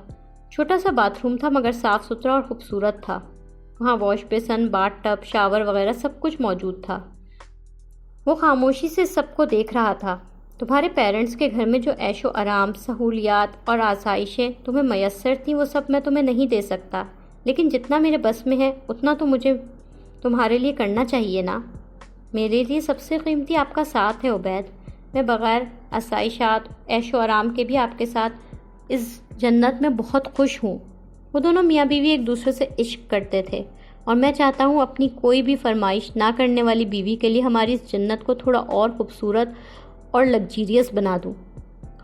چھوٹا سا باتھ روم تھا مگر صاف ستھرا اور خوبصورت تھا۔ وہاں wash basin, bath tub, shower وغیرہ سب کچھ موجود تھا۔ وہ خاموشی سے سب کو دیکھ رہا تھا۔ تمہارے پیرنٹس کے گھر میں جو عیش و آرام، سہولیات اور آسائشیں تمہیں میسر تھیں وہ سب میں تمہیں نہیں دے سکتا، لیکن جتنا میرے بس میں ہے اتنا تو مجھے تمہارے لیے کرنا چاہیے نا۔ میرے لیے سب سے قیمتی آپ کا ساتھ ہے عبید۔ میں بغیر آسائشات، عیش و آرام کے بھی آپ کے ساتھ اس جنت میں بہت خوش ہوں۔ وہ دونوں میاں بیوی ایک دوسرے سے عشق کرتے تھے اور میں چاہتا ہوں اپنی کوئی بھی فرمائش نہ کرنے والی بیوی کے لیے ہماری اس جنت کو تھوڑا اور خوبصورت اور لگزیریس بنا دوں۔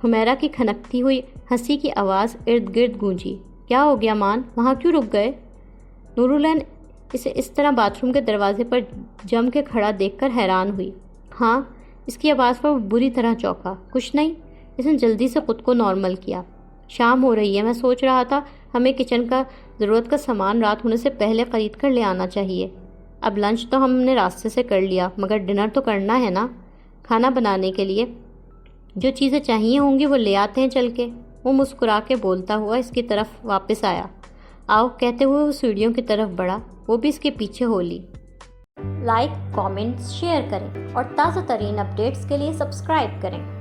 حمیرہ کی کھنکتی ہوئی ہنسی کی آواز ارد گرد گونجی۔ کیا ہو گیا مان، وہاں کیوں رک گئے؟ نوراللہ اسے اس طرح باتھ روم کے دروازے پر جم کے کھڑا دیکھ کر حیران ہوئی۔ ہاں، اس کی آواز پر وہ بری طرح چونکا۔ کچھ نہیں، اس نے جلدی سے خود کو نارمل کیا۔ شام ہو رہی ہے، میں سوچ رہا تھا ہمیں کچن کا ضرورت کا سامان رات ہونے سے پہلے خرید کر لے آنا چاہیے۔ اب لنچ تو ہم نے راستے سے کر لیا مگر ڈنر تو کرنا ہے نا۔ کھانا بنانے کے لیے جو چیزیں چاہیے ہوں گی وہ لے آتے ہیں چل کے۔ وہ مسکرا کے بولتا ہوا اس کی طرف واپس آیا۔ آؤ کہتے ہوئے وہ سیڑھیوں کی طرف بڑھا، وہ بھی اس کے پیچھے ہو لی۔ لائک، کامنٹس، شیئر کریں اور تازہ ترین اپڈیٹس کے لیے سبسکرائب کریں۔